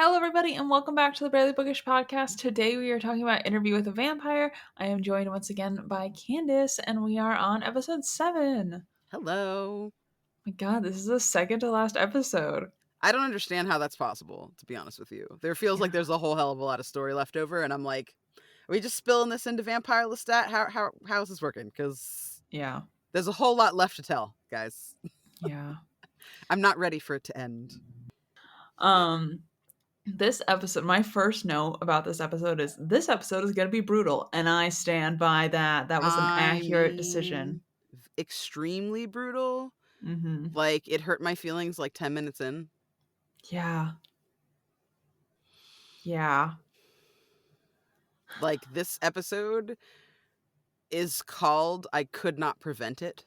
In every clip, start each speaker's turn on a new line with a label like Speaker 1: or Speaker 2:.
Speaker 1: Hello, everybody, and welcome back to the Barely Bookish podcast. Today, we are talking about Interview with a Vampire. I am joined once again by Candace, and we are on episode 7.
Speaker 2: Hello.
Speaker 1: My God, this is the second to last episode.
Speaker 2: I don't understand how that's possible, to be honest with you. There feels like
Speaker 1: Yeah.
Speaker 2: there's a whole hell of a lot of story left over, and I'm like, are we just spilling this into Vampire Lestat? How is this working? Because
Speaker 1: Yeah.
Speaker 2: there's a whole lot left to tell, guys.
Speaker 1: Yeah.
Speaker 2: I'm not ready for it to end.
Speaker 1: Um, this episode, my first note about this episode is going to be brutal, and I stand by that. That was an
Speaker 2: I
Speaker 1: accurate decision.
Speaker 2: mean, extremely brutal.
Speaker 1: Mm-hmm.
Speaker 2: Like, it hurt my feelings like 10 minutes in.
Speaker 1: Yeah. Yeah.
Speaker 2: Like, this episode is called I Could Not Prevent It.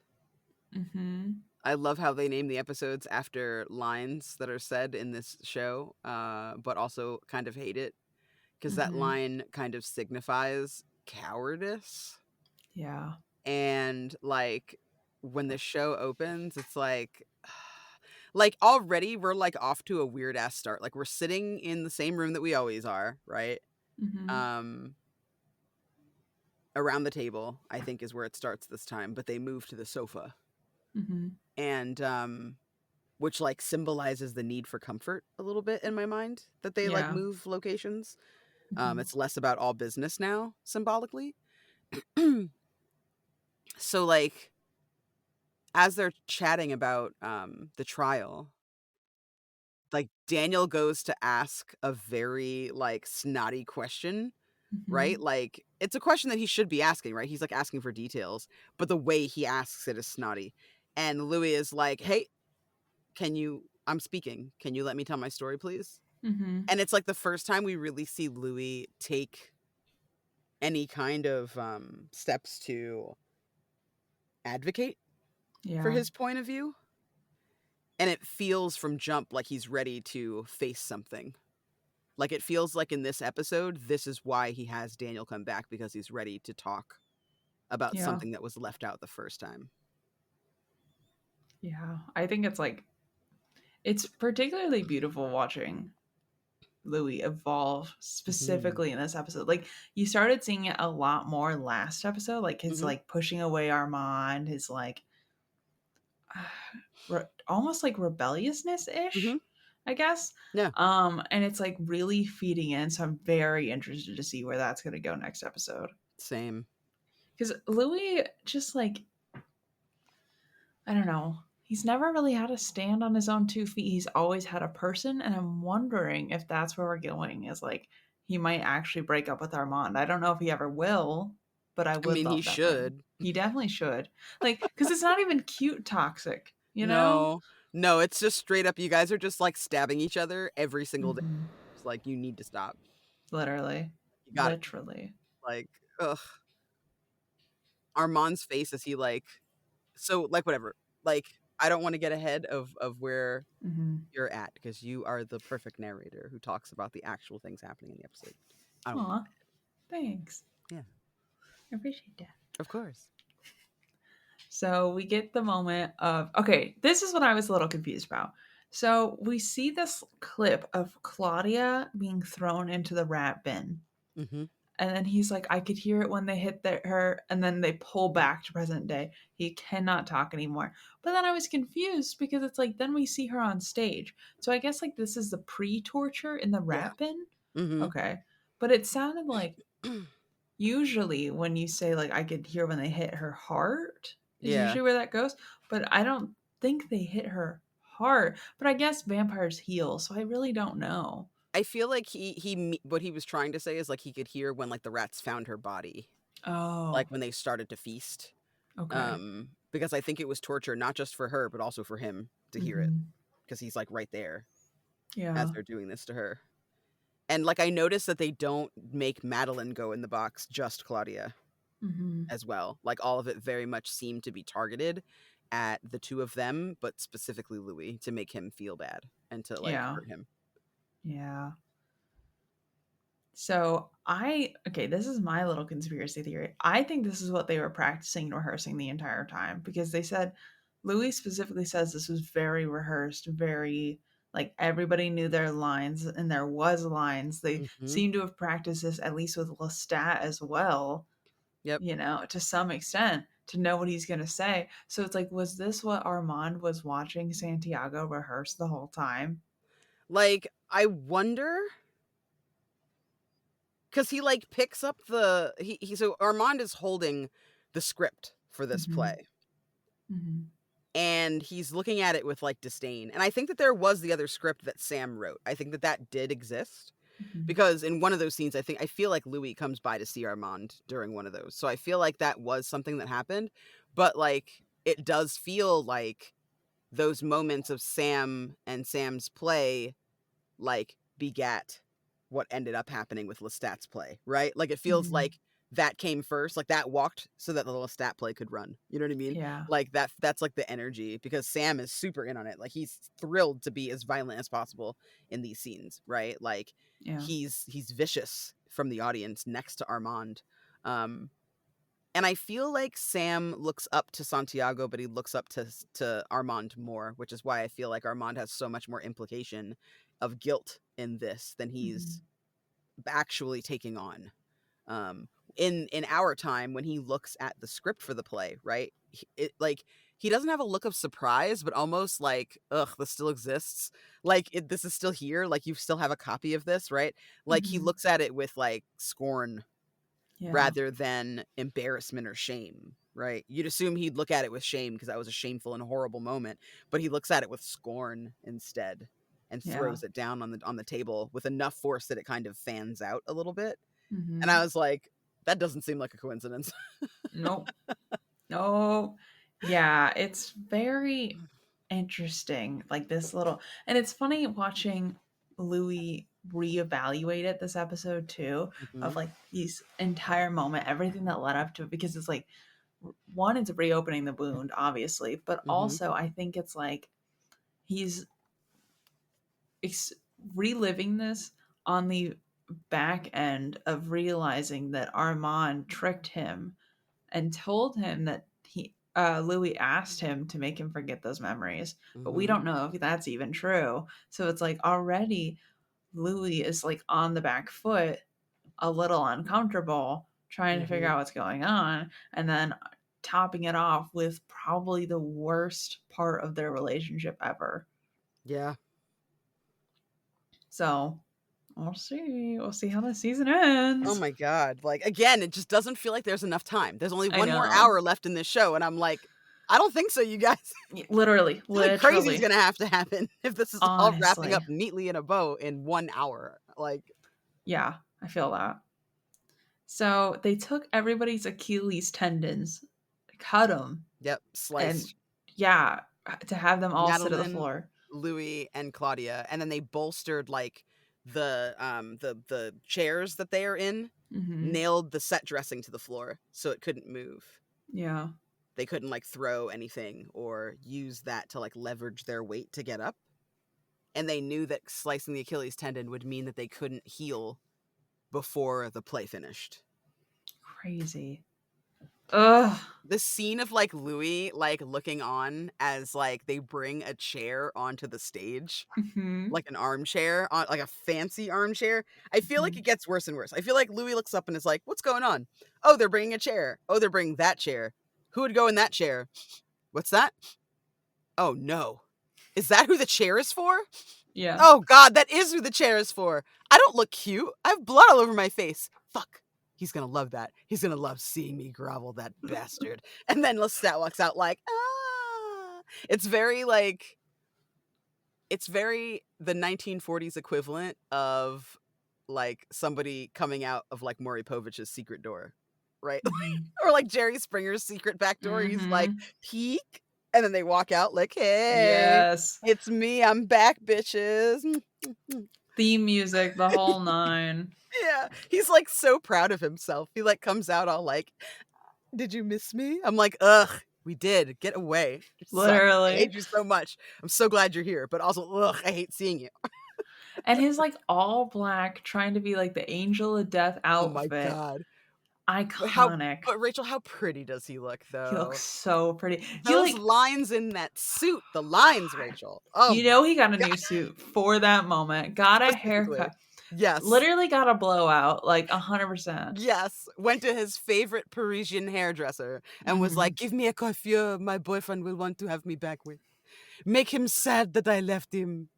Speaker 1: Mm-hmm.
Speaker 2: I love how they name the episodes after lines that are said in this show, but also kind of hate it because that
Speaker 1: Mm-hmm.
Speaker 2: line kind of signifies cowardice.
Speaker 1: Yeah.
Speaker 2: And like when the show opens, it's like already we're like off to a weird ass start. Like we're sitting in the same room that we always are, right?
Speaker 1: Mm-hmm.
Speaker 2: Um, around the table, I think is where it starts this time, but they move to the sofa.
Speaker 1: Mm-hmm.
Speaker 2: And which like symbolizes the need for comfort a little bit in my mind that they like
Speaker 1: Yeah.
Speaker 2: move locations.
Speaker 1: Mm-hmm.
Speaker 2: It's less about all business now symbolically. So like as they're chatting about the trial, like Daniel goes to ask a very like snotty question, right?
Speaker 1: Mm-hmm.
Speaker 2: Like it's a question that he should be asking, right? He's like asking for details, but the way he asks it is snotty. And Louis is like, "Hey, I'm speaking. Can you let me tell my story, please?"
Speaker 1: Mm-hmm.
Speaker 2: And it's like the first time we really see Louis take any kind of steps to advocate for
Speaker 1: Yeah.
Speaker 2: his point of view. And it feels from jump like he's ready to face something. Like it feels like in this episode, this is why he has Daniel come back, because he's ready to talk about
Speaker 1: Yeah.
Speaker 2: something that was left out the first time.
Speaker 1: Yeah. I think it's particularly beautiful watching Louis evolve
Speaker 2: Mm-hmm.
Speaker 1: specifically in this episode. Like you started seeing it a lot more last episode, like his
Speaker 2: Mm-hmm.
Speaker 1: like pushing away Armand, his like almost like rebelliousness
Speaker 2: Mm-hmm.
Speaker 1: ish, I guess.
Speaker 2: Yeah.
Speaker 1: And it's like really feeding in. So I'm very interested to see where that's going to go next episode.
Speaker 2: Same.
Speaker 1: Because Louis just like, I don't know. He's never really had to stand on his own 2 feet. He's always had a person, and I'm wondering if that's where we're going. Is like he might actually break up with Armand. I don't know if he ever will, but I
Speaker 2: I
Speaker 1: would
Speaker 2: mean, he
Speaker 1: love that for him.
Speaker 2: should.
Speaker 1: He definitely should. Like, because it's not even cute toxic, you know?
Speaker 2: No. No, it's just straight up. You guys are just like stabbing each other every single day.
Speaker 1: Hmm.
Speaker 2: It's like, you need to stop.
Speaker 1: Literally,
Speaker 2: You got it.
Speaker 1: literally.
Speaker 2: Like, ugh. Armand's face as he like, so like whatever. Like, I don't want to get ahead of where
Speaker 1: Hmm.
Speaker 2: you're at because you are the perfect narrator who talks about the actual things happening in the episode. I don't want to.
Speaker 1: Aw, thanks.
Speaker 2: Yeah,
Speaker 1: I appreciate that.
Speaker 2: of course.
Speaker 1: So we get the moment of, okay, this is what I was a little confused about. So we see this clip of Claudia being thrown into the rat bin.
Speaker 2: Mm-hmm.
Speaker 1: And then he's like, I could hear it when they hit her. And then they pull back to present day. He cannot talk anymore. But then I was confused because it's like, then we see her on stage. So I guess like this is the pre torture in the
Speaker 2: Yeah.
Speaker 1: rat bin.
Speaker 2: Mm-hmm.
Speaker 1: Okay. But it sounded like usually when you say like I could hear when they hit her heart is
Speaker 2: Yeah.
Speaker 1: usually where that goes, but I don't think they hit her heart. But I guess vampires heal, so I really don't know.
Speaker 2: I feel like what he was trying to say is like he could hear when like the rats found her body, like
Speaker 1: Oh,
Speaker 2: when they started to feast.
Speaker 1: okay.
Speaker 2: Because I think it was torture not just for her but also for him to hear it
Speaker 1: Hmm.
Speaker 2: because he's like right there as
Speaker 1: Yeah.
Speaker 2: they're doing this to her. And like I noticed that they don't make Madeline go in the box, just Claudia
Speaker 1: Hmm.
Speaker 2: as well. Like all of it very much seemed to be targeted at the two of them, but specifically Louis to make him feel bad and to like
Speaker 1: Yeah.
Speaker 2: hurt him.
Speaker 1: Yeah. Okay, this is my little conspiracy theory. I think this is what they were practicing and rehearsing the entire time because they said Louis specifically says this was very rehearsed, very like everybody knew their lines and there was lines. They
Speaker 2: Mhm.
Speaker 1: seem to have practiced this at least with Lestat as well,
Speaker 2: Yep.
Speaker 1: to some extent, to know what he's going to say. So it's like, was this what Armand was watching Santiago rehearse the whole time?
Speaker 2: Like, I wonder, because he like picks up the he so Armand is holding the script for this
Speaker 1: Mm-hmm.
Speaker 2: play,
Speaker 1: Mm-hmm.
Speaker 2: and he's looking at it with like disdain. And I think that there was the other script that Sam wrote. I think that that did exist,
Speaker 1: Mm-hmm.
Speaker 2: because in one of those scenes, I feel like Louis comes by to see Armand during one of those. So I feel like that was something that happened, but like it does feel like those moments of Sam and Sam's play like begat what ended up happening with Lestat's play, right? Like it feels
Speaker 1: Mm-hmm.
Speaker 2: like that came first, like that walked so that the Lestat play could run. You know what I mean?
Speaker 1: Yeah.
Speaker 2: Like that's like the energy, because Sam is super in on it. Like he's thrilled to be as violent as possible in these scenes, right? Like
Speaker 1: Yeah.
Speaker 2: he's vicious from the audience next to Armand. Um and I feel like Sam looks up to Santiago, but he looks up to Armand more, which is why I feel like Armand has so much more implication of guilt in this than
Speaker 1: Mm-hmm.
Speaker 2: he's actually taking on. In our time, when he looks at the script for the play, right? Like he doesn't have a look of surprise, but almost like, ugh, this still exists. Like this is still here. Like you still have a copy of this, right? Like he
Speaker 1: Mm-hmm.
Speaker 2: looks at it with like scorn
Speaker 1: Yeah.
Speaker 2: rather than embarrassment or shame, right? You'd assume he'd look at it with shame because that was a shameful and horrible moment, but he looks at it with scorn instead and
Speaker 1: Yeah.
Speaker 2: throws it down on the table with enough force that it kind of fans out a little bit. And
Speaker 1: Mm-hmm.
Speaker 2: I was like, that doesn't seem like a coincidence.
Speaker 1: Nope. No. Yeah, it's very interesting. Like this little, and it's funny watching Louis reevaluate it this episode too, of
Speaker 2: Mhm.
Speaker 1: like these entire moment, everything that led up to it, because it's like one, it's reopening the wound, obviously, but
Speaker 2: Mhm.
Speaker 1: also I think it's like he's ex- reliving this on the back end of realizing that Armand tricked him and told him that Louis asked him to make him forget those memories, but we
Speaker 2: Mhm.
Speaker 1: don't know if that's even true. So it's like already Louis is like on the back foot, a little uncomfortable, trying to figure
Speaker 2: Mhm.
Speaker 1: out what's going on, and then topping it off with probably the worst part of their relationship ever.
Speaker 2: Yeah.
Speaker 1: So we'll see. We'll see how the season
Speaker 2: Oh
Speaker 1: ends.
Speaker 2: my god. Like again, it just doesn't feel like there's enough time. There's only
Speaker 1: I
Speaker 2: one more
Speaker 1: know.
Speaker 2: hour left in this show, and I'm like, I don't think so, you guys.
Speaker 1: Literally,
Speaker 2: Something crazy is
Speaker 1: literally.
Speaker 2: gonna have to happen if this is all wrapping
Speaker 1: Honestly.
Speaker 2: up neatly in a bow in 1 hour. Like,
Speaker 1: Yeah, I feel that. So they took everybody's Achilles tendons, cut them,
Speaker 2: yep,
Speaker 1: and
Speaker 2: sliced
Speaker 1: yeah, to have them all sit at the
Speaker 2: Madeline,
Speaker 1: floor.
Speaker 2: Louis, and Claudia, and then they bolstered like the chairs that they are in,
Speaker 1: Mm-hmm.
Speaker 2: nailed the set dressing to the floor so it couldn't move.
Speaker 1: Yeah.
Speaker 2: They couldn't like throw anything or use that to like leverage their weight to get up. And they knew that slicing the Achilles tendon would mean that they couldn't heal before the play finished.
Speaker 1: Crazy. Ugh.
Speaker 2: The scene of like Louis like looking on as like they bring a chair onto the stage,
Speaker 1: Mm-hmm.
Speaker 2: like an armchair, on like a fancy armchair. I feel like
Speaker 1: Mm-hmm.
Speaker 2: it gets worse and worse. I feel like Louis looks up and is like, "What's going on? Oh, they're bringing a chair. Oh, they're bringing that chair. Who would go in that chair? What's that? Oh no. Is that who the chair is for?
Speaker 1: Yeah.
Speaker 2: Oh god, that is who the chair is for. I don't look cute. I have blood all over my face. Fuck. He's gonna love that. He's gonna love seeing me grovel, that bastard." And then Lestat walks out like, ah. It's very like, it's very the 1940s equivalent of like somebody coming out of like Maury Povich's secret door, right?
Speaker 1: Mm-hmm.
Speaker 2: Or like Jerry Springer's secret back door. He's like,
Speaker 1: Mm-hmm.
Speaker 2: peek, and then they walk out like, hey,
Speaker 1: Yes.
Speaker 2: it's me. I'm back, bitches.
Speaker 1: Theme music, the whole nine.
Speaker 2: Yeah, he's like so proud of himself. He like comes out all like, "Did you miss me?" I'm like, "Ugh, we did. Get away. You suck. I hate
Speaker 1: Literally.
Speaker 2: you so much. I'm so glad you're here, but also, ugh, I hate seeing you."
Speaker 1: And his like all black, trying to be like the angel of death
Speaker 2: Oh my
Speaker 1: outfit.
Speaker 2: god. But how
Speaker 1: iconic.
Speaker 2: but Rachel, how pretty does he look,
Speaker 1: He looks
Speaker 2: though?
Speaker 1: so pretty. He,
Speaker 2: Those
Speaker 1: like
Speaker 2: lines in that suit, the lines,
Speaker 1: God,
Speaker 2: Rachel. Oh
Speaker 1: you
Speaker 2: my
Speaker 1: know he got a
Speaker 2: god,
Speaker 1: new suit for that moment, got a
Speaker 2: specifically.
Speaker 1: haircut,
Speaker 2: Yes.
Speaker 1: literally got a blowout, like, 100%.
Speaker 2: Yes, went to his favorite Parisian hairdresser and was like,
Speaker 1: Mhm.
Speaker 2: "Give me a coiffure my boyfriend will want to have me back with. Make him sad that I left him."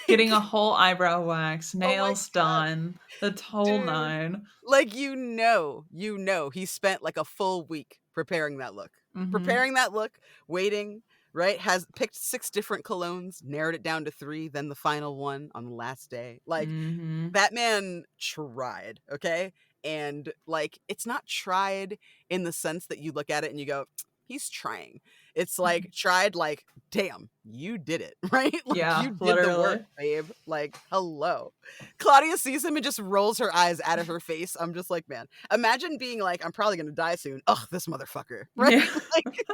Speaker 1: Getting a
Speaker 2: Like,
Speaker 1: whole eyebrow wax,
Speaker 2: oh my
Speaker 1: nails
Speaker 2: god,
Speaker 1: done, the whole
Speaker 2: dude.
Speaker 1: 9.
Speaker 2: Like, he spent, like, a full week preparing that look.
Speaker 1: Mhm.
Speaker 2: Preparing that look, waiting, right? Has picked 6 different colognes, narrowed it down to 3, then the final one on the last day. Like,
Speaker 1: Mhm.
Speaker 2: that man tried, okay? And, like, it's not tried in the sense that you look at it and you go, "He's trying." It's like,
Speaker 1: Mhm.
Speaker 2: tried, like, "Damn, you did it," right? Like,
Speaker 1: Yeah,
Speaker 2: you did the work,
Speaker 1: literally.
Speaker 2: babe. Like, hello. Claudia sees him and just rolls her eyes out of her face. I'm just like, "Man, imagine being like, 'I'm probably gonna die soon.' Ugh, this motherfucker," right?
Speaker 1: Yeah.
Speaker 2: Like,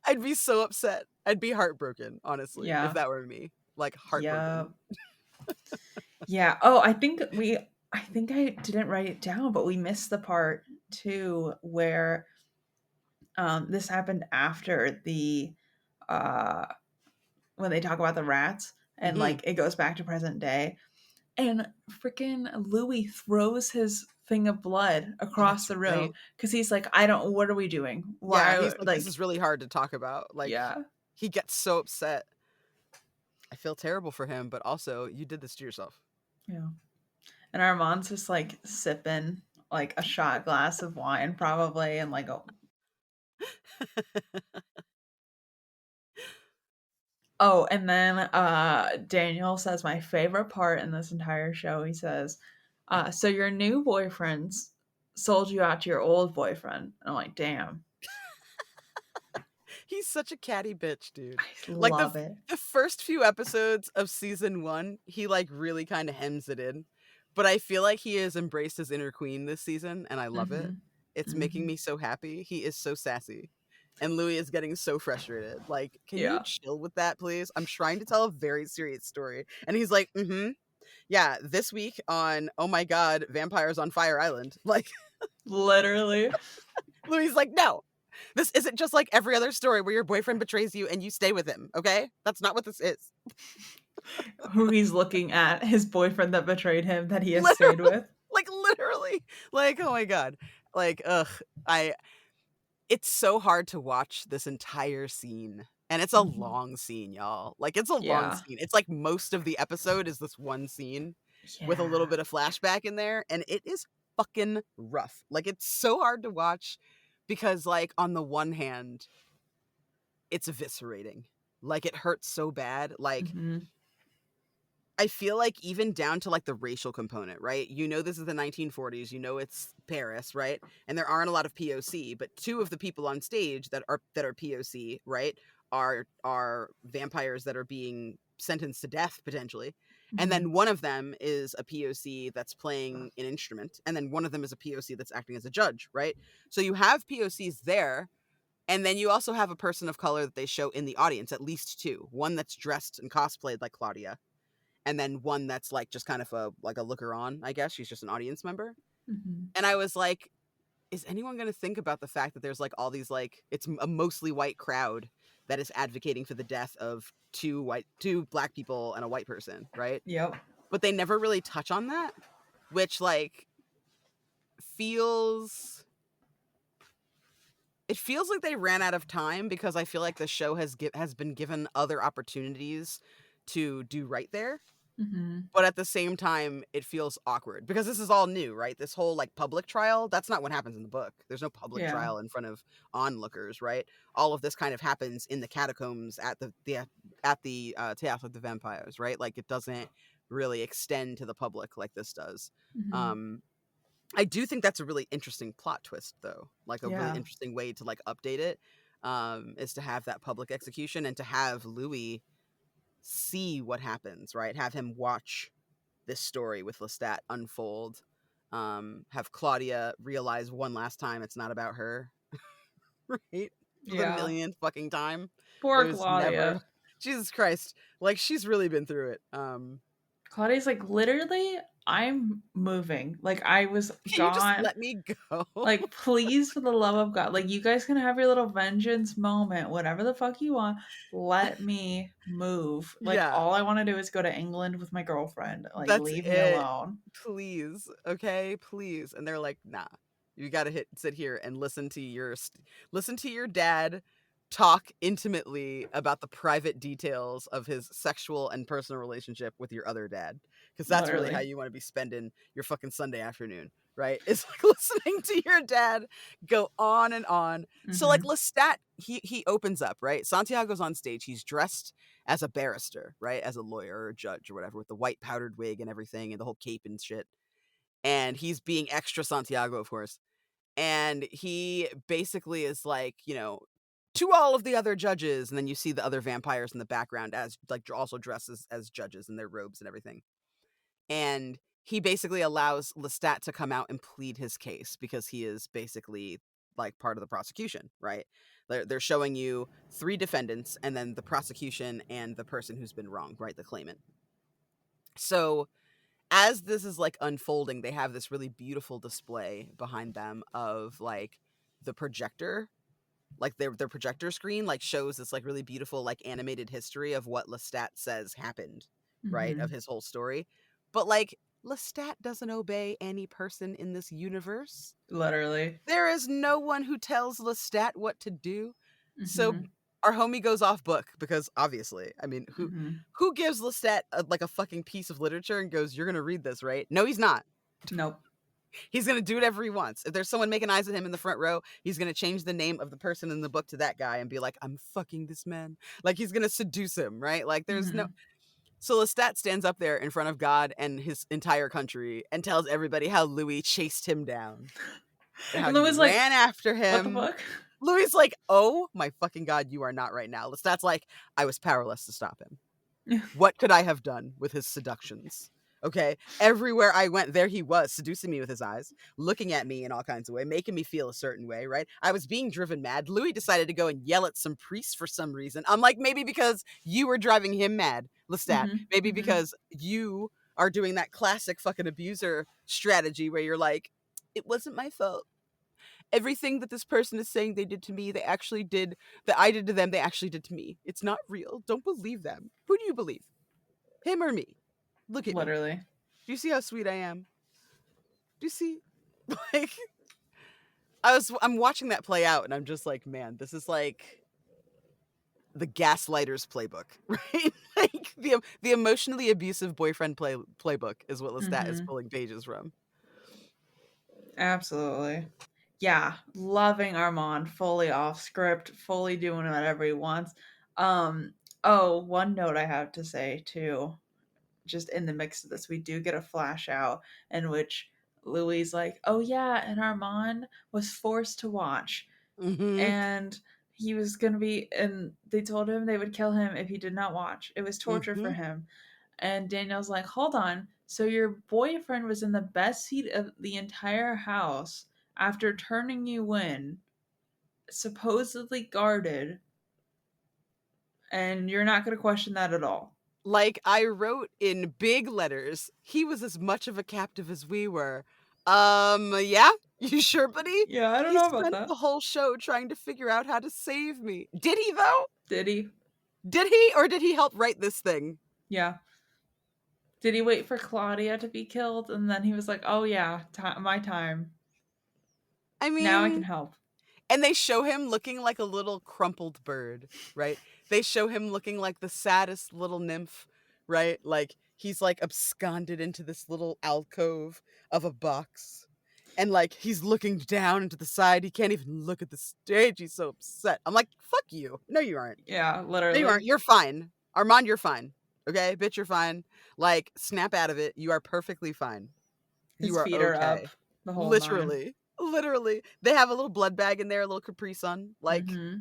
Speaker 2: I'd be so upset. I'd be heartbroken, honestly, if
Speaker 1: Yeah.
Speaker 2: that were me. Like,
Speaker 1: Yeah.
Speaker 2: heartbroken.
Speaker 1: Yeah. Oh, I think I didn't write it down, but we missed the part too where this happened after the uh when they talk about the rats and
Speaker 2: Mhm.
Speaker 1: like it goes back to present day and freaking Louis throws his thing of blood
Speaker 2: Oh,
Speaker 1: across
Speaker 2: that's
Speaker 1: the room
Speaker 2: right.
Speaker 1: because he's like, I don't, what are we doing?
Speaker 2: Yeah,
Speaker 1: Why,
Speaker 2: he's like, "This
Speaker 1: like,
Speaker 2: is really hard to talk about." Like,
Speaker 1: yeah,
Speaker 2: he gets so upset. I feel terrible for him, but also, you did this to yourself.
Speaker 1: yeah. And Armand's just like sipping like a shot glass of wine, probably, and like, oh, and then Daniel says my favorite part in this entire show. He says, so your new boyfriend's sold you out to your old boyfriend. And I'm like, damn,
Speaker 2: He's such a catty bitch, dude.
Speaker 1: I
Speaker 2: Like,
Speaker 1: love it.
Speaker 2: the first few episodes of season 1, he, like, really kinda hems it in, but I feel like he has embraced his inner queen this season, and I love it.
Speaker 1: Mhm.
Speaker 2: It's making
Speaker 1: Mhm.
Speaker 2: me so happy. He is so sassy, and Louis is getting so frustrated. Like, "Can you
Speaker 1: Yeah.
Speaker 2: chill with that, please? I'm trying to tell a very serious story." And he's like, "Mhm. Yeah, this week on, oh my god, Vampires on Fire Island." Like,
Speaker 1: Literally.
Speaker 2: Louis is like, "No. This isn't just like every other story where your boyfriend betrays you and you stay with him, okay? That's not what this is."
Speaker 1: Who he's looking at, his boyfriend that betrayed him that he has
Speaker 2: Literally,
Speaker 1: stayed with.
Speaker 2: like, literally. Like, oh my god. Like, ugh, I it's so hard to watch this entire scene, and it's a
Speaker 1: Mhm.
Speaker 2: long scene, y'all. Like, it's a long
Speaker 1: Yeah.
Speaker 2: scene. It's like most of the episode is this one scene with a little
Speaker 1: Yeah.
Speaker 2: bit of flashback in there, and it is fucking rough. Like, it's so hard to watch because, like, on the one hand, it's eviscerating. Like, it hurts so bad. Like,
Speaker 1: Mhm.
Speaker 2: I feel like even down to, like, the racial component, right? You know this is the 1940s, you know it's Paris, right? And there aren't a lot of POC, but 2 of the people on stage that are POC, right, are vampires that are being sentenced to death potentially. And
Speaker 1: Mhm.
Speaker 2: then one of them is a POC that's playing an instrument, and then one of them is a POC that's acting as a judge, right? So you have POCs there, and then you also have a person of color that they show in the audience, at least 2. One that's dressed and cosplayed like Claudia, and then one that's like just kind of a looker on, I guess. She's just an audience member.
Speaker 1: Mhm.
Speaker 2: And I was like, is anyone going to think about the fact that there's like all these like it's a mostly white crowd that is advocating for the death of two black people and a white person, right?
Speaker 1: Yep.
Speaker 2: But they never really touch on that, which like feels it feels like they ran out of time because I feel like the show has been given other opportunities to do right there.
Speaker 1: Mhm.
Speaker 2: But at the same time, it feels awkward because this is all new, right? This whole like public trial, that's not what happens in the book. There's no public
Speaker 1: Yeah.
Speaker 2: trial in front of onlookers, right? All of this kind of happens in the catacombs at the Théâtre of the Vampires, right? Like it doesn't really extend to the public like this does.
Speaker 1: Mhm.
Speaker 2: Um, I do think that's a really interesting plot twist, though. Like a really
Speaker 1: Yeah.
Speaker 2: interesting way to like update it, is to have that public execution and to have Louis see what happens, right? Have him watch this story with Lestat unfold. Have Claudia realize one last time it's not about her, right? For the
Speaker 1: Yeah.
Speaker 2: millionth fucking time. It
Speaker 1: Poor
Speaker 2: was never
Speaker 1: Claudia.
Speaker 2: Jesus Christ. Like she's really been through it.
Speaker 1: Claudia's like, literally, I'm moving. Like, I was
Speaker 2: Can you just
Speaker 1: gone.
Speaker 2: let me go?
Speaker 1: Like, please, for the love of God. Like, you guys can have your little vengeance moment, whatever the fuck you want. Let me move. Like,
Speaker 2: Yeah,
Speaker 1: all I want to do is go to England with my girlfriend. Like,
Speaker 2: that's
Speaker 1: leave me
Speaker 2: it.
Speaker 1: alone.
Speaker 2: Please, okay, please. And they're like, nah, you gotta sit here and listen to your dad talk intimately about the private details of his sexual and personal relationship with your other dad, because that's really how
Speaker 1: Literally.
Speaker 2: you want to be spending your fucking Sunday afternoon, right? It's like listening to your dad go on and on. So like
Speaker 1: Hmm.
Speaker 2: Lestat, he opens up, right? Santiago's on stage. He's dressed as a barrister, right? As a lawyer or a judge or whatever, with the white powdered wig and everything and the whole cape and shit. And he's being extra Santiago, of course. And he basically is like, to all of the other judges. And then you see the other vampires in the background as like also dressed as judges in their robes and everything. And he basically allows Lestat to come out and plead his case because he is basically like part of the prosecution, right? They're showing you three defendants and then the prosecution and the person who's been wronged, right? The claimant. So as this is like unfolding, they have this really beautiful display behind them of like the projector, like their projector screen like shows this like really beautiful like animated history of what Lestat says happened, right? Of
Speaker 1: Hmm.
Speaker 2: his whole story. But like Lestat doesn't obey any person in this universe.
Speaker 1: Literally.
Speaker 2: There is no one who tells Lestat what to do. So
Speaker 1: Hmm.
Speaker 2: our homie goes off book because obviously, I mean,
Speaker 1: Hmm.
Speaker 2: who gives Lestat like a fucking piece of literature and goes, "You're gonna read this, right?" No, he's not.
Speaker 1: Nope.
Speaker 2: He's gonna do whatever he wants. If there's someone making eyes at him in the front row, he's gonna change the name of the person in the book to that guy and be like, "I'm fucking this man." Like he's gonna seduce him, right? Like there's no.
Speaker 1: Hmm.
Speaker 2: So Lestat stands up there in front of God and his entire country and tells everybody how Louis chased him down and how
Speaker 1: And
Speaker 2: you
Speaker 1: Louis like,
Speaker 2: ran after
Speaker 1: what the
Speaker 2: him.
Speaker 1: fuck?
Speaker 2: Louis like, "Oh my fucking God, you are not right now." Lestat's like, "I was powerless to stop him. What could I have done with his seductions? Okay, everywhere I went, there he was, seducing me with his eyes, looking at me in all kinds of way, making me feel a certain way, right? I was being driven mad. Louis decided to go and yell at some priest for some reason. I'm like, maybe because you were driving him mad, Lestat.
Speaker 1: Hmm.
Speaker 2: Maybe
Speaker 1: Hmm.
Speaker 2: because you are doing that classic fucking abuser strategy where you're like, it wasn't my fault. Everything that this person is saying they did to me, they actually did, that I did to them, they actually did to me. It's not real. Don't believe them. Who do you believe? Him or me? Look at me.
Speaker 1: Literally.
Speaker 2: Do you see how sweet I am? Do you see? Like I'm watching that play out and I'm just like, man, this is like the gaslighter's playbook, right? Like the emotionally abusive boyfriend playbook is what Lestat is
Speaker 1: Hmm.
Speaker 2: pulling pages from.
Speaker 1: Absolutely. Yeah, loving Armand, fully off script, fully doing whatever he wants. Um, oh, one note I have to say too, just in the mix of this, we do get a flash out in which Louis like, oh yeah, and Armand was forced to watch,
Speaker 2: Mhm.
Speaker 1: and he was gonna be, and they told him they would kill him if he did not watch. It was torture for
Speaker 2: Mhm.
Speaker 1: him. And Daniel's like, hold on. So your boyfriend was in the best seat of the entire house after turning you in, supposedly guarded, and you're not going to question that at all.
Speaker 2: Like I wrote in big letters, he was as much of a captive as we were. Yeah? You sure, buddy?
Speaker 1: Yeah, I don't
Speaker 2: He
Speaker 1: know about
Speaker 2: spent
Speaker 1: that.
Speaker 2: the whole show trying to figure out how to save me. Did he though?
Speaker 1: Did he?
Speaker 2: Did he or did he help write this thing?
Speaker 1: Yeah. Did he wait for Claudia to be killed? And then he was like, oh, yeah, my time.
Speaker 2: I
Speaker 1: Now I can
Speaker 2: mean,
Speaker 1: help.
Speaker 2: and they show him looking like a little crumpled bird, right? They show him looking like the saddest little nymph, right? Like he's like absconded into this little alcove of a box. And like he's looking down into the side. He can't even look at the stage. He's so upset. I'm like, fuck you. No, you aren't.
Speaker 1: Yeah,
Speaker 2: No, you aren't.
Speaker 1: literally.
Speaker 2: You're fine. Armand, you're fine. Okay? Bitch, you're fine. Like, snap out of it. You are perfectly fine. You
Speaker 1: His
Speaker 2: are
Speaker 1: feet are up
Speaker 2: okay.
Speaker 1: the whole nine.
Speaker 2: Literally. Literally. They have a little blood bag in there, a little Capri Sun.
Speaker 1: Mm
Speaker 2: Like,
Speaker 1: hmm.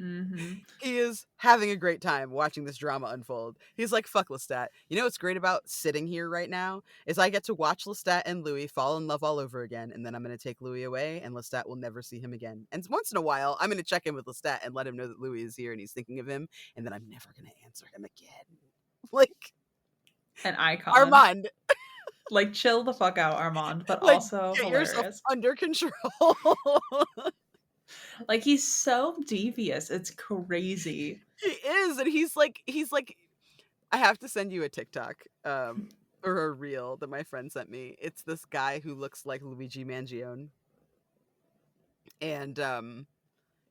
Speaker 1: Mm hmm.
Speaker 2: he is having a great time watching this drama unfold. He's like, fuck Lestat. You know what's great about sitting here right now? Is I get to watch Lestat and Louis fall in love all over again, and then I'm going to take Louis away, and Lestat will never see him again. And once in a while, I'm going to check in with Lestat and let him know that Louis is here and he's thinking of him, and then I'm never going to answer him again. Like,
Speaker 1: An icon.
Speaker 2: Armand,
Speaker 1: Like, chill the fuck out, Armand, but
Speaker 2: like,
Speaker 1: also
Speaker 2: get yourself
Speaker 1: hilarious.
Speaker 2: under control.
Speaker 1: Like, he's so devious. It's crazy.
Speaker 2: He is, and he's like, I have to send you a TikTok, or a reel that my friend sent me. It's this guy who looks like Luigi Mangione, and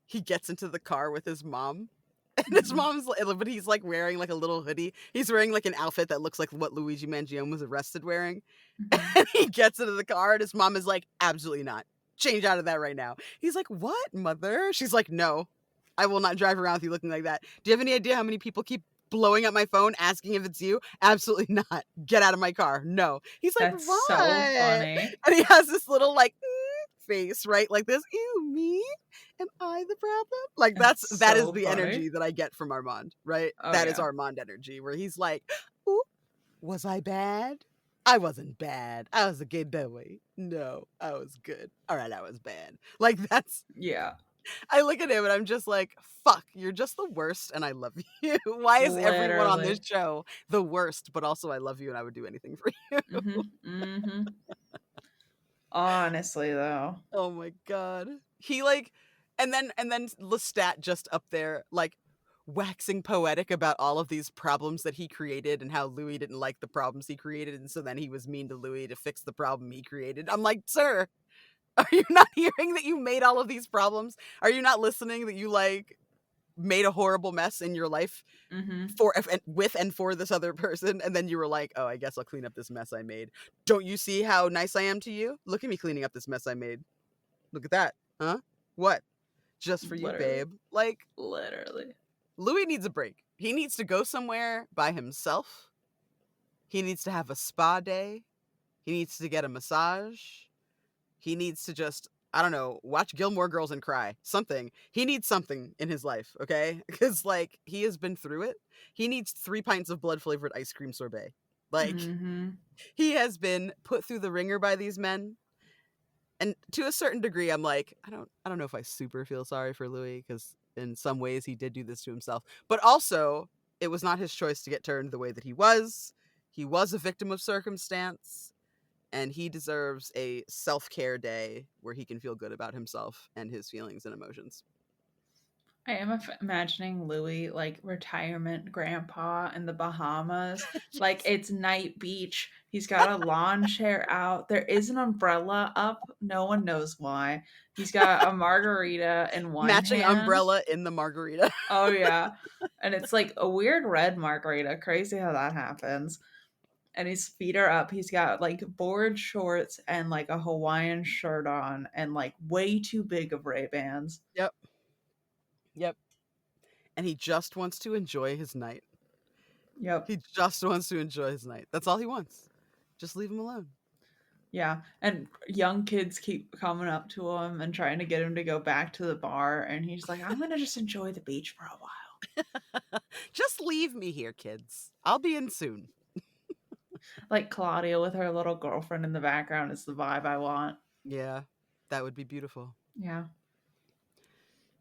Speaker 2: he gets into the car with his mom. And his mom's but he's like wearing like a little hoodie. He's wearing like an outfit that looks like what Luigi Mangione was arrested wearing.
Speaker 1: Mhm.
Speaker 2: And he gets into the car and his mom is like, absolutely not. Change out of that right now. He's like, what, mother? She's like, no, I will not drive around with you looking like that. Do you have any idea how many people keep blowing up my phone asking if it's you? Absolutely not. Get out of my car. No. He's like,
Speaker 1: That's so
Speaker 2: what?
Speaker 1: funny.
Speaker 2: And he has this little like face, right? Like this, ew, me? Am I the problem? Like
Speaker 1: It's
Speaker 2: that is
Speaker 1: so
Speaker 2: the
Speaker 1: funny.
Speaker 2: energy that I get from Armand, right?
Speaker 1: Oh,
Speaker 2: That is
Speaker 1: yeah.
Speaker 2: Armand energy, where he's like, ooh, was I bad? I wasn't bad. I was a good boy. No, I was good. All right, I was bad. Like that's
Speaker 1: Yeah.
Speaker 2: I look at him and I'm just like, fuck, you're just the worst and I love you. Why is everyone on this
Speaker 1: Literally.
Speaker 2: show the worst, but also I love you and I would do anything for you?
Speaker 1: Mhm. Mhm. Honestly, though.
Speaker 2: Oh my god. He like and then Lestat just up there like waxing poetic about all of these problems that he created and how Louis didn't like the problems he created and so then he was mean to Louis to fix the problem he created. I'm like, "Sir, are you not hearing that you made all of these problems? Are you not listening that you like made a horrible mess in your life
Speaker 1: Mhm.
Speaker 2: for and with and for this other person and then you were like, "Oh, I guess I'll clean up this mess I made. Don't you see how nice I am to you? Look at me cleaning up this mess I made. Look at that. Huh? What? Just for you,
Speaker 1: Literally.
Speaker 2: babe." Like,
Speaker 1: Literally.
Speaker 2: Louis needs a break. He needs to go somewhere by himself. He needs to have a spa day. He needs to get a massage. He needs to just, I don't know, watch Gilmore Girls and cry. Something. He needs something in his life, okay? Because, like, he has been through it. He needs 3 pints of blood flavored ice cream sorbet. Like,
Speaker 1: Mhm.
Speaker 2: he has been put through the ringer by these men. And to a certain degree, I'm like, I don't know if I super feel sorry for Louis because in some ways he did do this to himself. But also, it was not his choice to get turned the way that he was. He was a victim of circumstance, and he deserves a self-care day where he can feel good about himself and his feelings and emotions.
Speaker 1: I am imagining Louis like retirement grandpa in the Bahamas. Like
Speaker 2: Yes.
Speaker 1: it's night beach. He's got a lawn chair out. There is an umbrella up. No one knows why. He's got a margarita in one
Speaker 2: Matching
Speaker 1: hand.
Speaker 2: umbrella in the margarita.
Speaker 1: Oh yeah. And it's like a weird red margarita. Crazy how that happens. And his feet are up. He's got like board shorts and like a Hawaiian shirt on and like way too big of Ray-Bans.
Speaker 2: Yep. Yep. And he just wants to enjoy his night.
Speaker 1: Yep.
Speaker 2: He just wants to enjoy his night. That's all he wants. Just leave him alone.
Speaker 1: Yeah, and young kids keep coming up to him and trying to get him to go back to the bar, and he's like, "I'm gonna just enjoy the beach for a while."
Speaker 2: Just leave me here, kids. I'll be in soon.
Speaker 1: Like Claudia with her little girlfriend in the background is the vibe I want.
Speaker 2: Yeah, that would be beautiful.
Speaker 1: Yeah,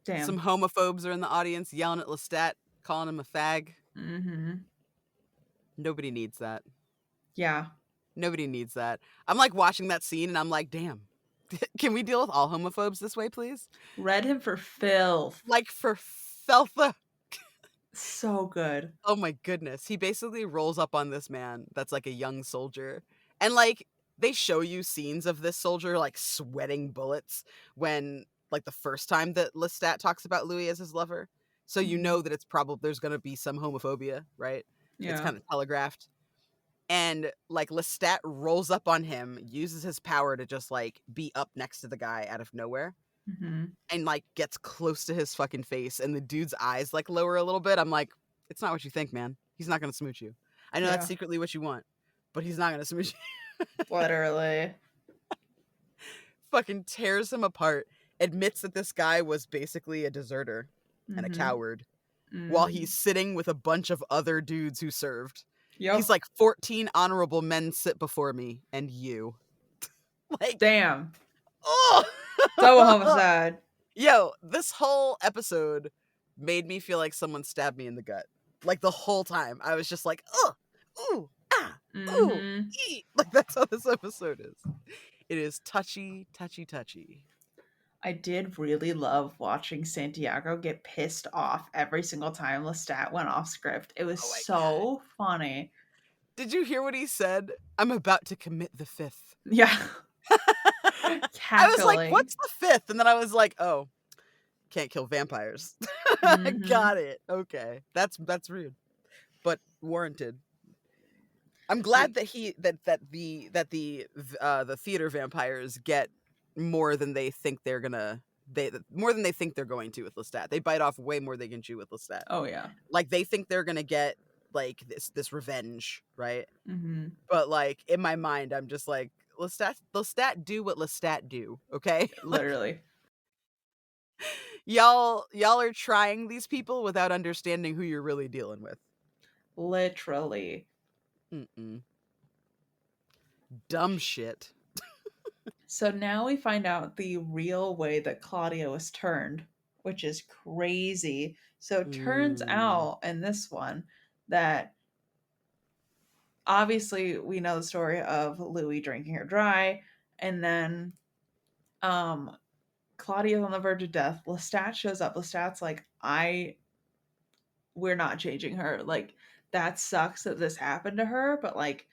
Speaker 2: Some
Speaker 1: damn.
Speaker 2: homophobes are in the audience yelling at Lestat, calling him a fag.
Speaker 1: Mm-hmm.
Speaker 2: Nobody needs that.
Speaker 1: Yeah,
Speaker 2: Nobody needs that. I'm like watching that scene and I'm like, damn, can we deal with all homophobes this way, please?
Speaker 1: read him for filth.
Speaker 2: Like for Feltha.
Speaker 1: So good.
Speaker 2: Oh my goodness. He basically rolls up on this man that's like a young soldier. And like they show you scenes of this soldier like sweating bullets when like the first time that Lestat talks about Louis as his lover. So you
Speaker 1: Mhm.
Speaker 2: know that it's probably there's gonna be some homophobia, right? It's
Speaker 1: Yeah.
Speaker 2: kind of telegraphed. And like Lestat rolls up on him, uses his power to just like be up next to the guy out of nowhere
Speaker 1: Mm-hmm.
Speaker 2: and like gets close to his fucking face and the dude's eyes like lower a little bit. I'm like, it's not what you think, man. He's not gonna smooch you. I know that's
Speaker 1: Yeah.
Speaker 2: secretly what you want, but he's not gonna smooch you.
Speaker 1: Literally.
Speaker 2: Fucking tears him apart, admits that this guy was basically a deserter and a
Speaker 1: Mm-hmm.
Speaker 2: coward while
Speaker 1: Mm-hmm.
Speaker 2: he's sitting with a bunch of other dudes who served. He's
Speaker 1: Yep.
Speaker 2: like, 14 honorable men sit before me and you. Like,
Speaker 1: Damn.
Speaker 2: oh.
Speaker 1: Double homicide.
Speaker 2: Yo, this whole episode made me feel like someone stabbed me in the gut. Like the whole time. I was just like, ugh, ooh, ah. Ooh,
Speaker 1: Mm-hmm.
Speaker 2: like that's how this episode is. It is touchy, touchy, touchy.
Speaker 1: I did really love watching Santiago get pissed off every single time Lestat went off script. It was
Speaker 2: Oh my god.
Speaker 1: so funny.
Speaker 2: Did you hear what he said? I'm about to commit the fifth.
Speaker 1: Yeah.
Speaker 2: I was like,
Speaker 1: Cackling.
Speaker 2: what's the fifth? And then I was like, oh, can't kill vampires.
Speaker 1: Mm-hmm.
Speaker 2: Got it. Okay. That's rude, but warranted. I'm glad that the theater vampires get more than they think they're gonna more than they think they're going to with Lestat. They bite off way more than they can chew with Lestat.
Speaker 1: Oh yeah.
Speaker 2: Like they think they're gonna get like this revenge, right?
Speaker 1: Mm-hmm.
Speaker 2: But like in my mind, I'm just like Lestat do what Lestat do, okay? Like
Speaker 1: Literally.
Speaker 2: y'all are trying these people without understanding who you're really dealing with.
Speaker 1: Literally.
Speaker 2: Mm-mm. Dumb shit.
Speaker 1: So now we find out the real way that Claudia was turned, which is crazy. So it turns
Speaker 2: Mm.
Speaker 1: out in this one that obviously we know the story of Louis drinking her dry, and then um Claudia's on the verge of death. Lestat shows up. Lestat's like, we're not changing her. Like, that sucks that this happened to her, but like,